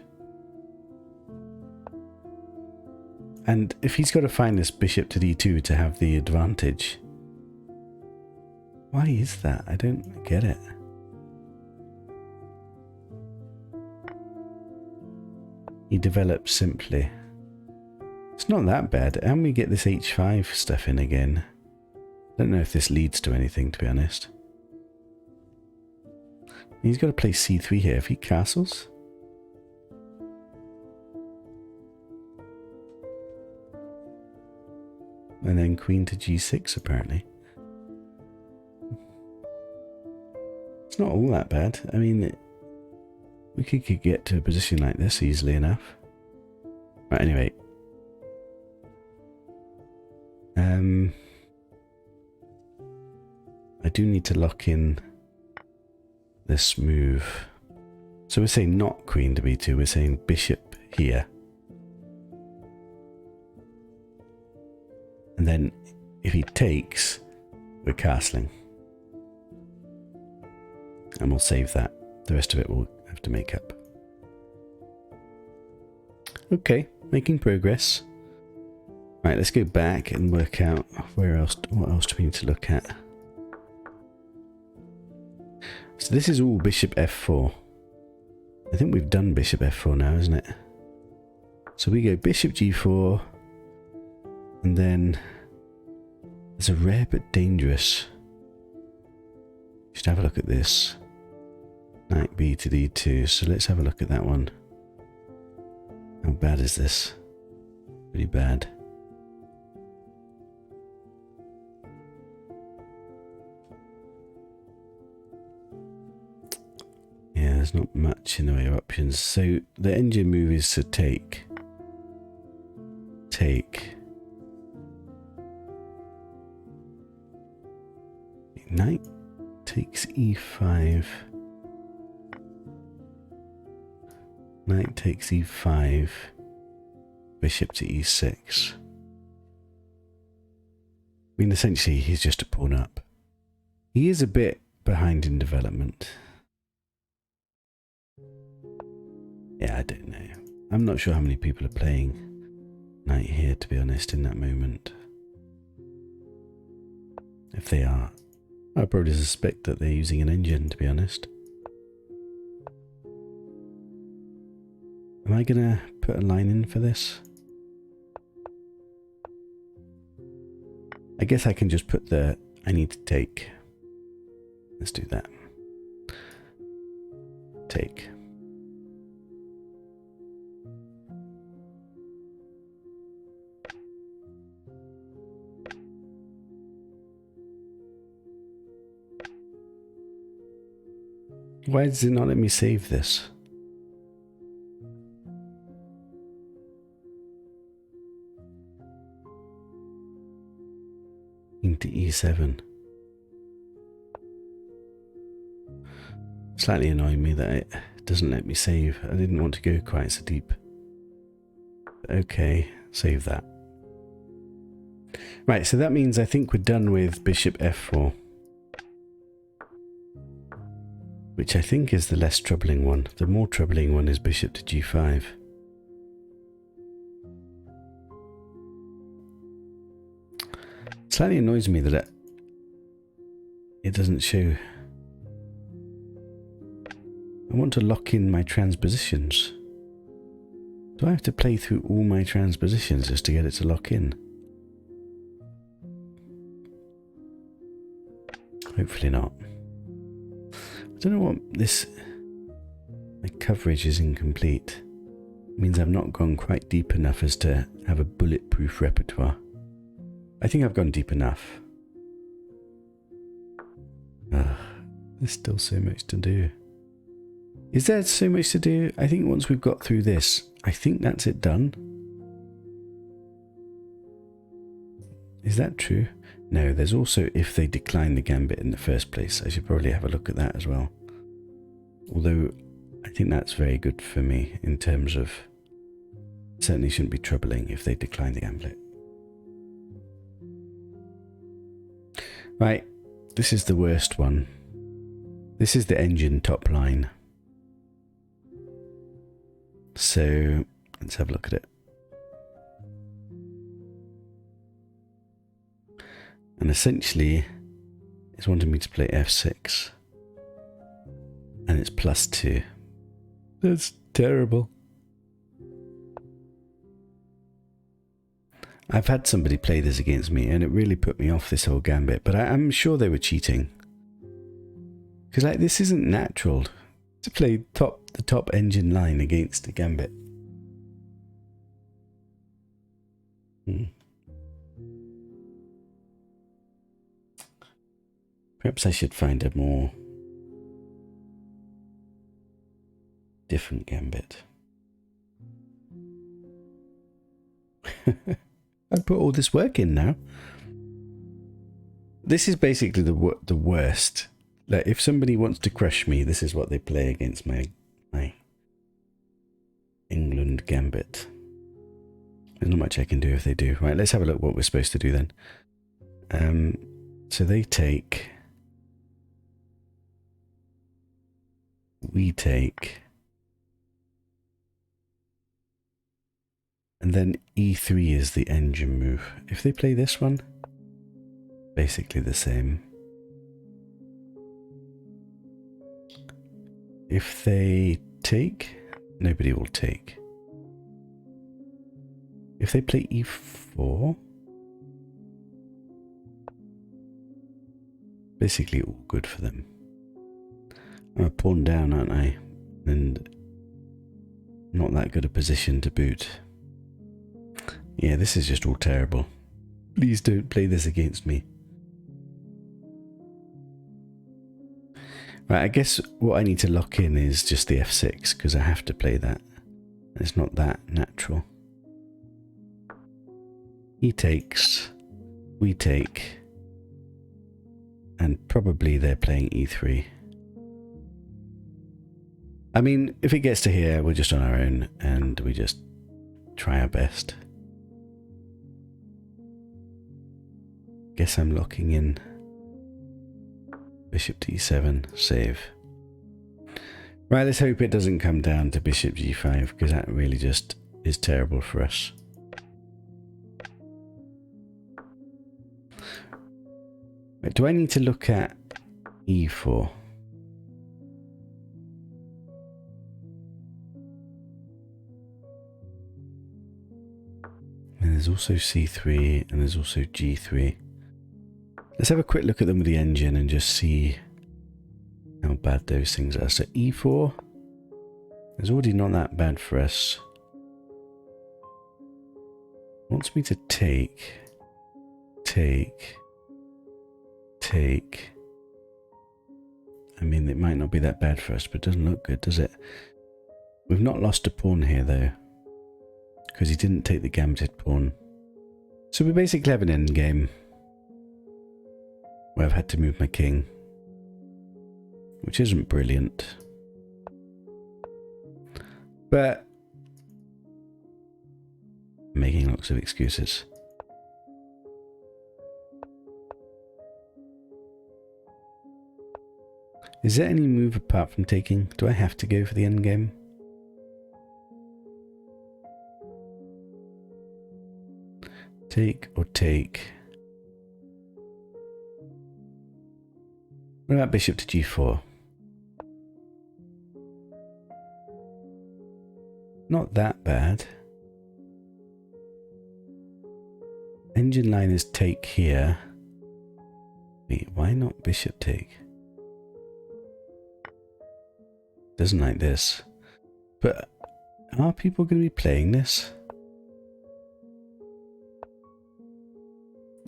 And if he's got to find this bishop to d2 to have the advantage, why is that? I don't get it. He develops simply. It's not that bad. And we get this h5 stuff in again. I don't know if this leads to anything, to be honest. He's got to play c3 here. If he castles... And then queen to g6, apparently. It's not all that bad. I mean, we could get to a position like this easily enough. Right, anyway. I do need to lock in this move. So we're saying not queen to b2, we're saying bishop here. And then if he takes, we're castling. And we'll save that. The rest of it we'll have to make up. Okay, making progress. Right, let's go back and work out what else do we need to look at. So this is all bishop f4. I think we've done bishop f4 now, isn't it? So we go bishop g4, and then there's a rare but dangerous. Should have a look at this. Knight b to d2. So let's have a look at that one. How bad is this? Pretty bad. Yeah, there's not much in the way of options. So the engine move is to take. Knight takes e5. Knight takes e5. Bishop to e6. I mean, essentially, he's just a pawn up. He is a bit behind in development. Yeah, I don't know. I'm not sure how many people are playing Knight here, to be honest, in that moment. If they are, I probably suspect that they're using an engine, to be honest. Am I gonna put a line in for this? I guess I can just put the I need to take. Let's do that. Take. Why does it not let me save this? Into e7. Slightly annoying me that it doesn't let me save. I didn't want to go quite so deep. Okay, save that. Right, so that means I think we're done with bishop f4. Which I think is the less troubling one. The more troubling one is bishop to g5. Slightly annoys me that it doesn't show. I want to lock in my transpositions. Do I have to play through all my transpositions just to get it to lock in? Hopefully not. I don't know what this... My coverage is incomplete. It means I've not gone quite deep enough as to have a bulletproof repertoire. I think I've gone deep enough. There's still so much to do. Is there so much to do? I think once we've got through this, I think that's it done. Is that true? No, there's also if they decline the gambit in the first place. I should probably have a look at that as well. Although, I think that's very good for me in terms of... Certainly shouldn't be troubling if they decline the gambit. Right, this is the worst one. This is the engine top line. So, let's have a look at it. And essentially, it's wanting me to play f6. And it's +2. That's terrible. I've had somebody play this against me and it really put me off, this whole gambit. But I'm sure they were cheating. Because like, this isn't natural to play the top engine line against a gambit. Perhaps I should find a more different gambit. I put all this work in now. This is basically the worst. Like, if somebody wants to crush me, this is what they play against my Englund gambit. There's not much I can do if they do. Right, let's have a look what we're supposed to do then. So they take. We take. And then e3 is the engine move. If they play this one, basically the same. If they take, nobody will take. If they play e4, basically all good for them. I'm a pawn down, aren't I? And not that good a position to boot. Yeah, this is just all terrible. Please don't play this against me. Right, I guess what I need to lock in is just the f6, because I have to play that. It's not that natural. He takes, we take, and probably they're playing e3. I mean, if it gets to here, we're just on our own, and we just try our best. Guess I'm locking in bishop to e7, save. Right, let's hope it doesn't come down to bishop g5, because that really just is terrible for us. Right, do I need to look at e4? And there's also c3, and there's also g3. Let's have a quick look at them with the engine and just see how bad those things are. So e4 is already not that bad for us. Wants me to take. I mean, it might not be that bad for us, but it doesn't look good, does it? We've not lost a pawn here, though, because he didn't take the gambited pawn. So we basically have an endgame where I've had to move my king, which isn't brilliant. But I'm making lots of excuses. Is there any move apart from taking? Do I have to go for the endgame? Take or take? What about bishop to g4? Not that bad. Engine line is take here. Wait, why not bishop take? Doesn't like this. But are people going to be playing this?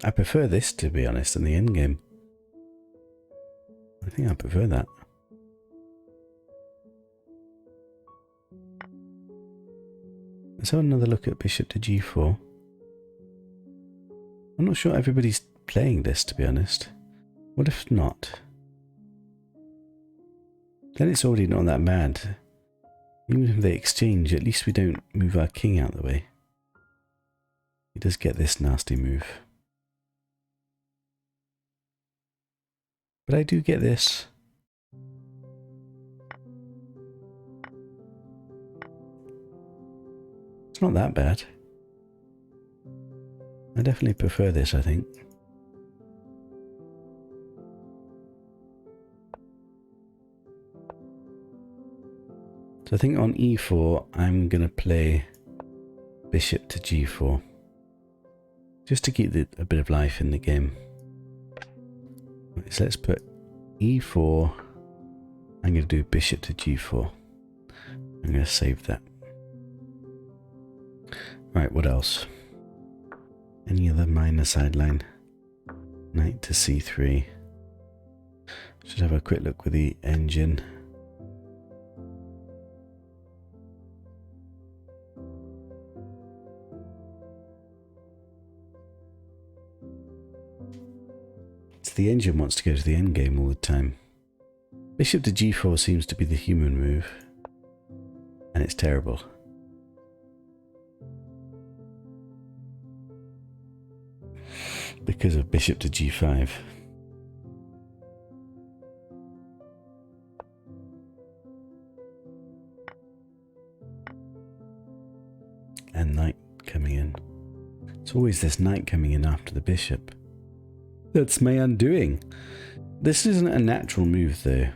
I prefer this, to be honest, than the endgame. I think I prefer that. Let's have another look at bishop to g4. I'm not sure everybody's playing this, to be honest. What if not? Then it's already not that bad. Even if they exchange, at least we don't move our king out of the way. He does get this nasty move. But I do get this. It's not that bad. I definitely prefer this, I think. So I think on e4, I'm going to play bishop to g4. Just to keep a bit of life in the game. Right, so let's put e4. I'm going to do bishop to g4. I'm going to save that. Right, what else? Any other minor sideline? Knight to c3. Should have a quick look with the engine. The engine wants to go to the endgame all the time. Bishop to g4 seems to be the human move, and it's terrible. Because of bishop to g5. And knight coming in. It's always this knight coming in after the bishop. That's my undoing. This isn't a natural move, though.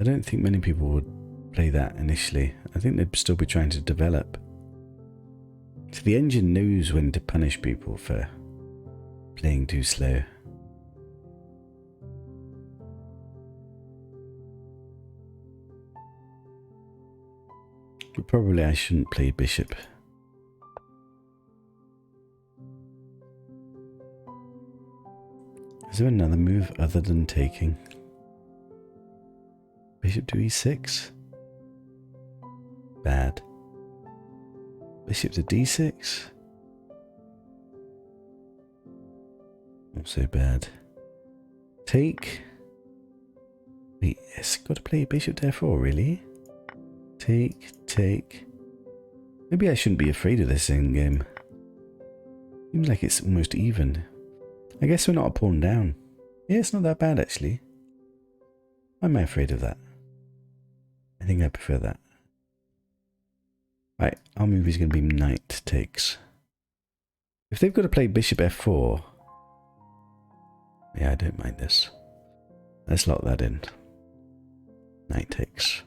I don't think many people would play that initially. I think they'd still be trying to develop. So the engine knows when to punish people for playing too slow. But probably I shouldn't play bishop. Is there another move other than taking? Bishop to e6? Bad. Bishop to d6? Not so bad. Take? Wait, it's got to play bishop to f4, really? Take. Maybe I shouldn't be afraid of this endgame. Seems like it's almost even. I guess we're not a pawn down. Yeah, it's not that bad actually. Why am I afraid of that? I think I prefer that. Right, our move is going to be knight takes. If they've got to play bishop f4, yeah, I don't mind this. Let's lock that in. Knight takes.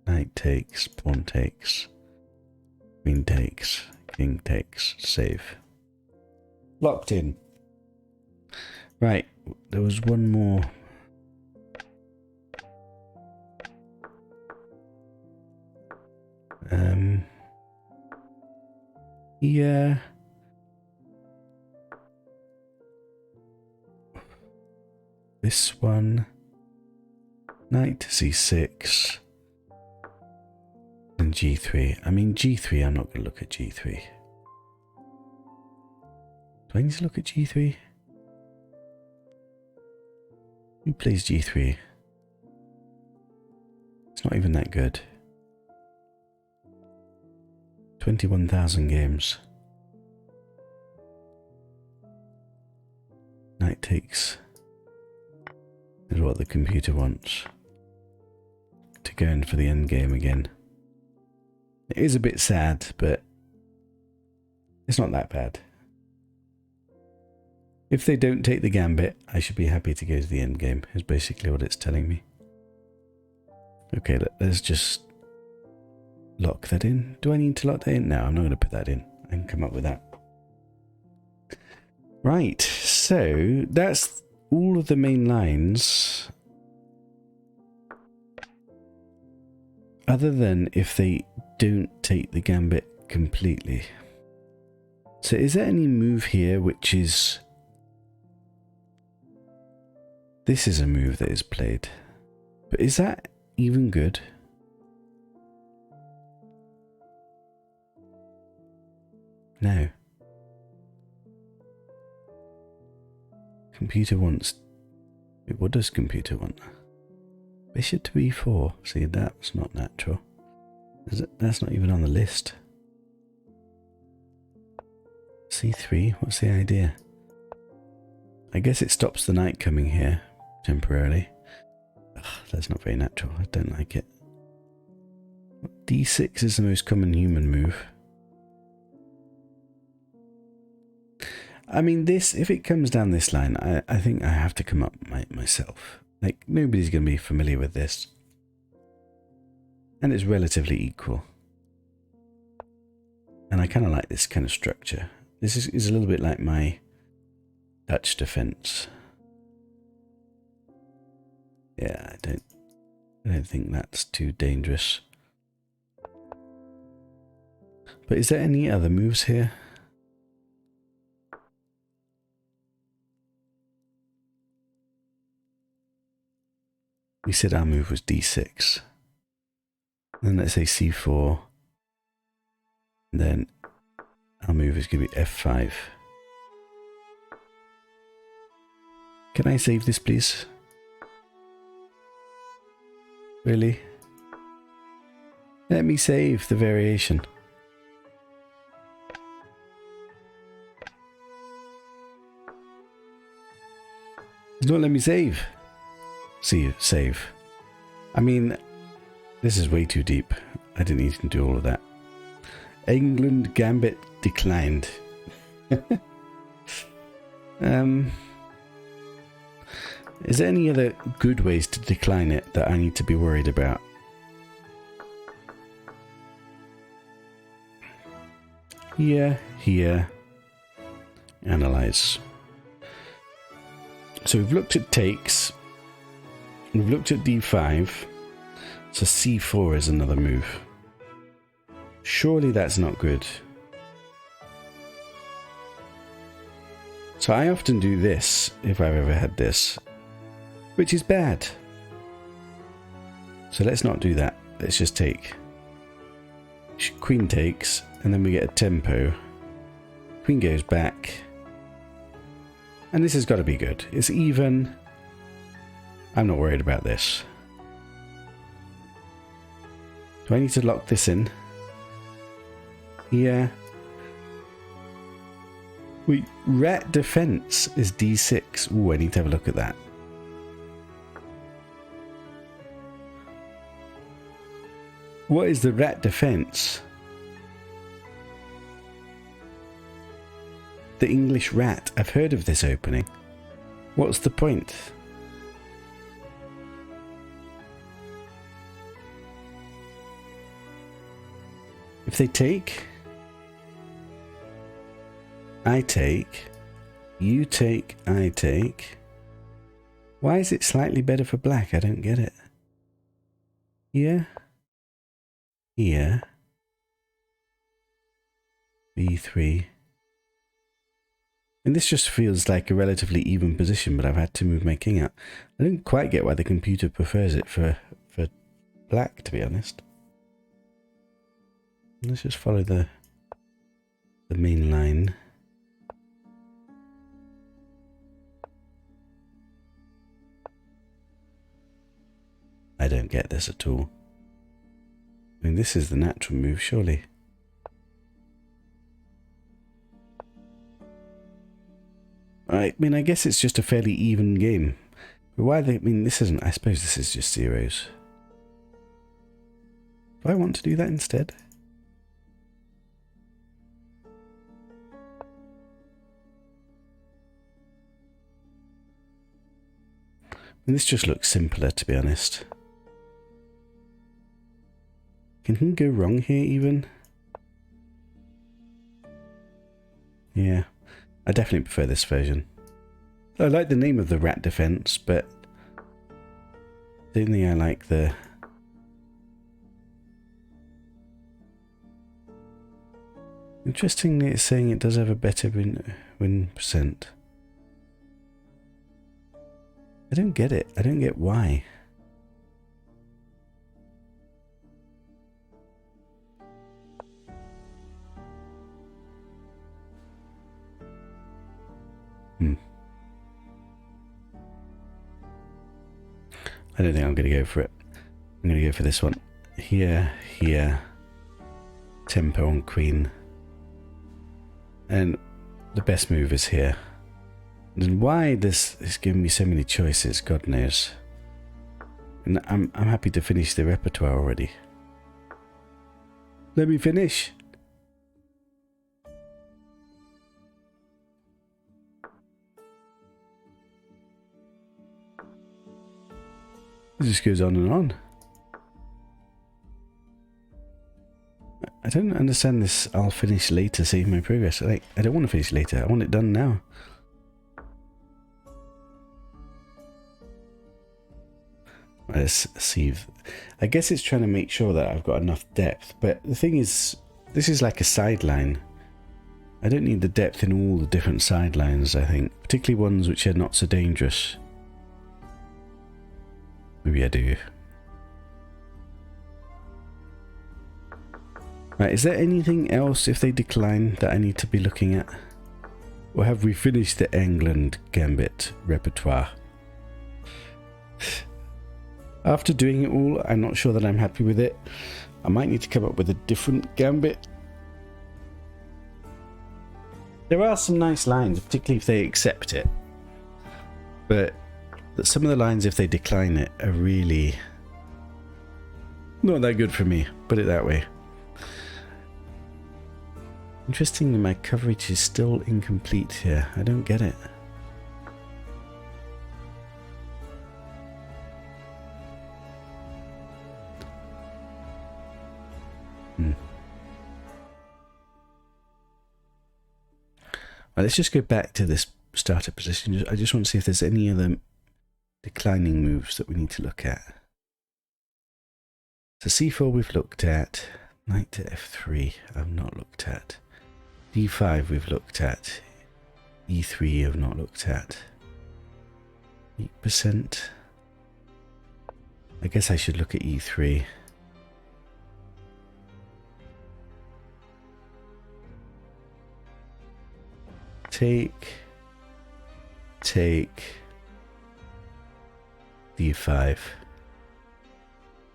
Knight takes, pawn takes, queen takes, king takes, save. Locked in. Right, there was one more. Yeah. This one. Knight to c6. And g3. I mean, g3, I'm not going to look at g3. Do I need to look at g3? Who plays g3? It's not even that good. 21,000 games. Knight takes is what the computer wants. To go in for the end game again. It is a bit sad, but it's not that bad. If they don't take the gambit, I should be happy to go to the end game, is basically what it's telling me. Okay, let's just lock that in. Do I need to lock that in? No, I'm not going to put that in. I can come up with that. Right, so that's all of the main lines. Other than if they don't take the gambit completely. So is there any move here which is... This is a move that is played. But is that even good? No. Computer wants... Wait, what does computer want? Bishop to e4. See, that's not natural. Is it? That's not even on the list. c3, what's the idea? I guess it stops the knight coming here temporarily. Ugh, that's not very natural. I don't like it. d6 is the most common human move. I mean, this, if it comes down this line, I think I have to come up myself. Like, nobody's going to be familiar with this. And it's relatively equal. And I kind of like this kind of structure. This is a little bit like my Dutch defense. Yeah, I don't think that's too dangerous. But is there any other moves here? We said our move was d6. Then let's say c4. And then our move is going to be f5. Can I save this, please? Really? Let me save the variation. Don't let me save. See, save. I mean, this is way too deep. I didn't need to do all of that. Englund Gambit declined. Is there any other good ways to decline it that I need to be worried about? here, here. Analyze. So we've looked at takes. We've looked at d5. So c4 is another move. Surely that's not good. So I often do this, if I've ever had this, which is bad. So let's not do that. Let's just take. Queen takes, and then we get a tempo. Queen goes back. And this has got to be good. It's even. I'm not worried about this. Do I need to lock this in? Yeah. Wait, rat defense is d6. Ooh, I need to have a look at that. What is the rat defense? The English rat. I've heard of this opening. What's the point? If they take, I take, you take, I take. Why is it slightly better for black? I don't get it. Here. Here. B3. And this just feels like a relatively even position, but I've had to move my king out. I don't quite get why the computer prefers it for black, to be honest. Let's just follow the main line. I don't get this at all. I mean, this is the natural move, surely. I mean, I guess it's just a fairly even game. But why they... I mean, this isn't... I suppose this is just zeros. Do I want to do that instead? And this just looks simpler, to be honest. Can he go wrong here, even? Yeah. I definitely prefer this version. I like the name of the rat defense, but I don't think I like the... Interestingly, it's saying it does have a better win percent. I don't get it. I don't get why. I don't think I'm going to go for it. I'm going to go for this one. Here, here. Tempo on queen. And the best move is here. And why this is giving me so many choices, God knows. And I'm happy to finish the repertoire already. Let me finish. It just goes on and on. I don't understand this. I'll finish later, save my progress. I don't want to finish later. I want it done now. Let's see. I guess it's trying to make sure that I've got enough depth. But the thing is, this is like a sideline. I don't need the depth in all the different sidelines, I think. Particularly ones which are not so dangerous. Maybe I do. Right, is there anything else if they decline that I need to be looking at? Or have we finished the Englund Gambit repertoire? After doing it all, I'm not sure that I'm happy with it. I might need to come up with a different Gambit. There are some nice lines, particularly if they accept it. But some of the lines, if they decline it, are really not that good for me, put it that way. Interestingly, my coverage is still incomplete here. I don't get it. Right, let's just go back to this starter position. I just want to see if there's any other declining moves that we need to look at. So c4 we've looked at. Knight to f3 I've not looked at. d5 we've looked at. e3 I've not looked at. 8%. I guess I should look at e3. Take, d5,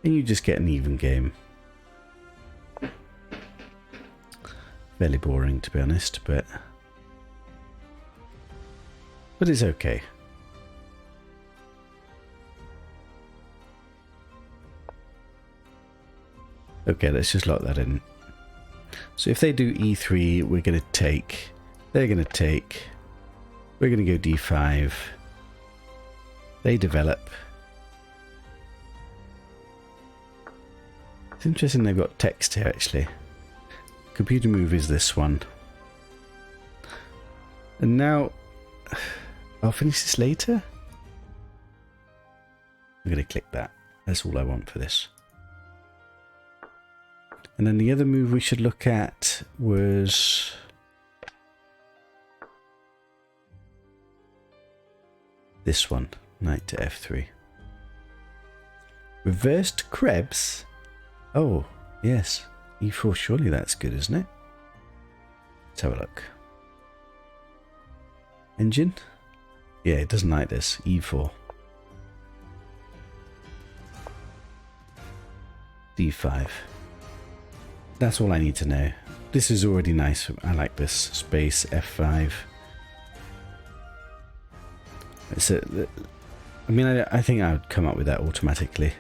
and you just get an even game. Fairly boring, to be honest, but it's okay. Okay, let's just lock that in. So if they do e3, we're going to take. They're going to take. We're going to go d5. They develop. It's interesting they've got text here, actually. Computer move is this one. And now, I'll finish this later. I'm going to click that. That's all I want for this. And then the other move we should look at was this one, knight to f3. Reversed Krebs? Oh, yes. e4, surely that's good, isn't it? Let's have a look. Engine? Yeah, it doesn't like this. e4. d5. That's all I need to know. This is already nice. I like this. Space, f5. I mean, I think I would come up with that automatically.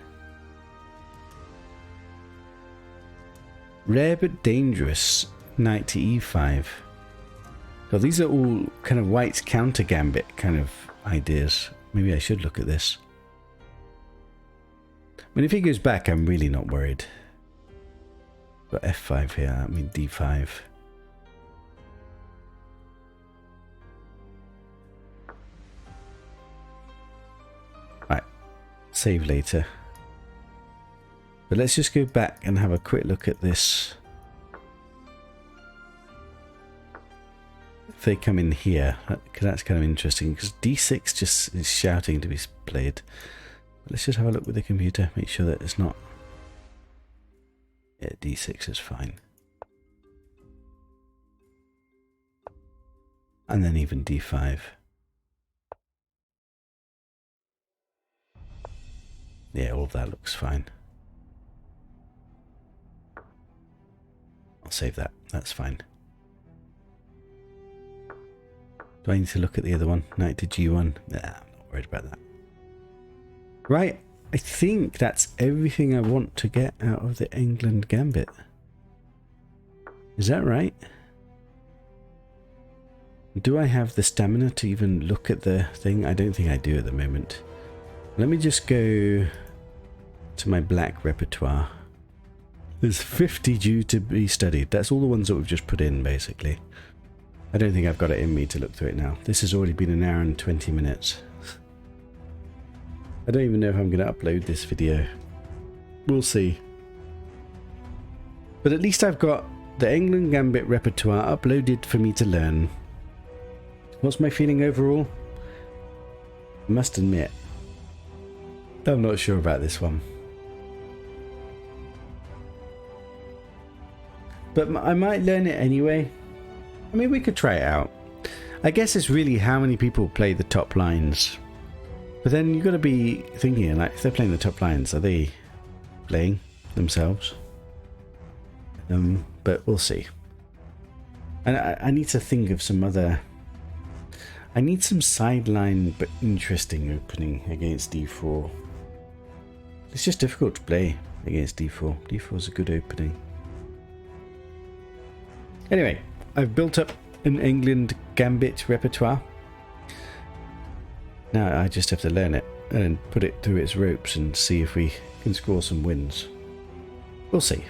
Rare but dangerous. Knight to e5. So these are all kind of white's counter gambit kind of ideas. Maybe I should look at this. I mean, if he goes back, I'm really not worried. Got f5 here, I mean d5. Right, save later. But let's just go back and have a quick look at this. If they come in here, because that's kind of interesting, because d6 just is shouting to be played. But let's just have a look with the computer, make sure that it's not. Yeah, d6 is fine. And then even d5. Yeah, all of that looks fine. I'll save that. That's fine. Do I need to look at the other one? Knight to g1? Nah, I'm not worried about that. Right. I think that's everything I want to get out of the Englund Gambit. Is that right? Do I have the stamina to even look at the thing? I don't think I do at the moment. Let me just go to my black repertoire. There's 50 due to be studied. That's all the ones that we've just put in, basically. I don't think I've got it in me to look through it now. This has already been an hour and 20 minutes. I don't even know if I'm going to upload this video. We'll see. But at least I've got the Englund Gambit repertoire uploaded for me to learn. What's my feeling overall? I must admit, I'm not sure about this one. But I might learn it anyway. I mean, we could try it out. I guess it's really how many people play the top lines. But then you've got to be thinking, like, if they're playing the top lines, are they playing themselves? But we'll see. And I need to think of some other... I need some sideline but interesting opening against d4. It's just difficult to play against d4. d4 is a good opening. Anyway, I've built up an Englund Gambit repertoire. Now I just have to learn it and put it through its ropes and see if we can score some wins. We'll see.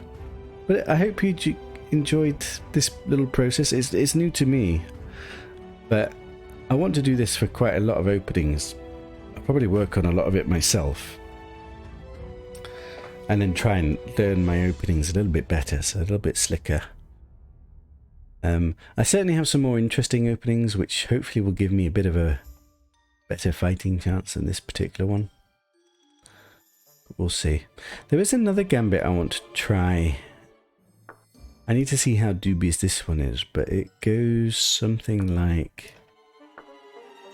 But I hope you enjoyed this little process. It's new to me. But I want to do this for quite a lot of openings. I'll probably work on a lot of it myself. And then try and learn my openings a little bit better, so a little bit slicker. I certainly have some more interesting openings, which hopefully will give me a bit of a better fighting chance than this particular one. We'll see. There is another Gambit I want to try. I need to see how dubious this one is, but it goes something like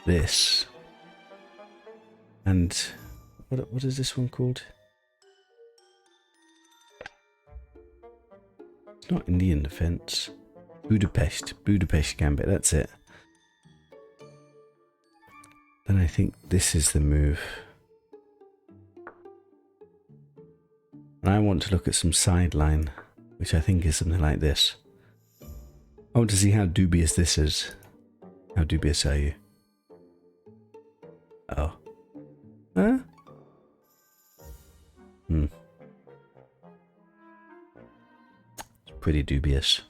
this. And what is this one called? It's not Indian Defense. Budapest Gambit, that's it. Then I think this is the move. And I want to look at some sideline, which I think is something like this. I want to see how dubious this is. How dubious are you? Oh. Huh? It's pretty dubious.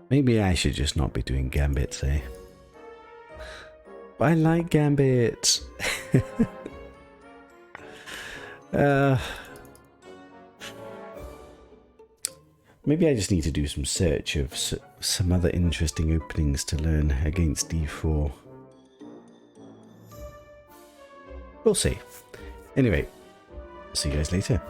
Maybe I should just not be doing Gambits, eh? But I like Gambits. Maybe I just need to do some search of some other interesting openings to learn against d4. We'll see. Anyway, see you guys later.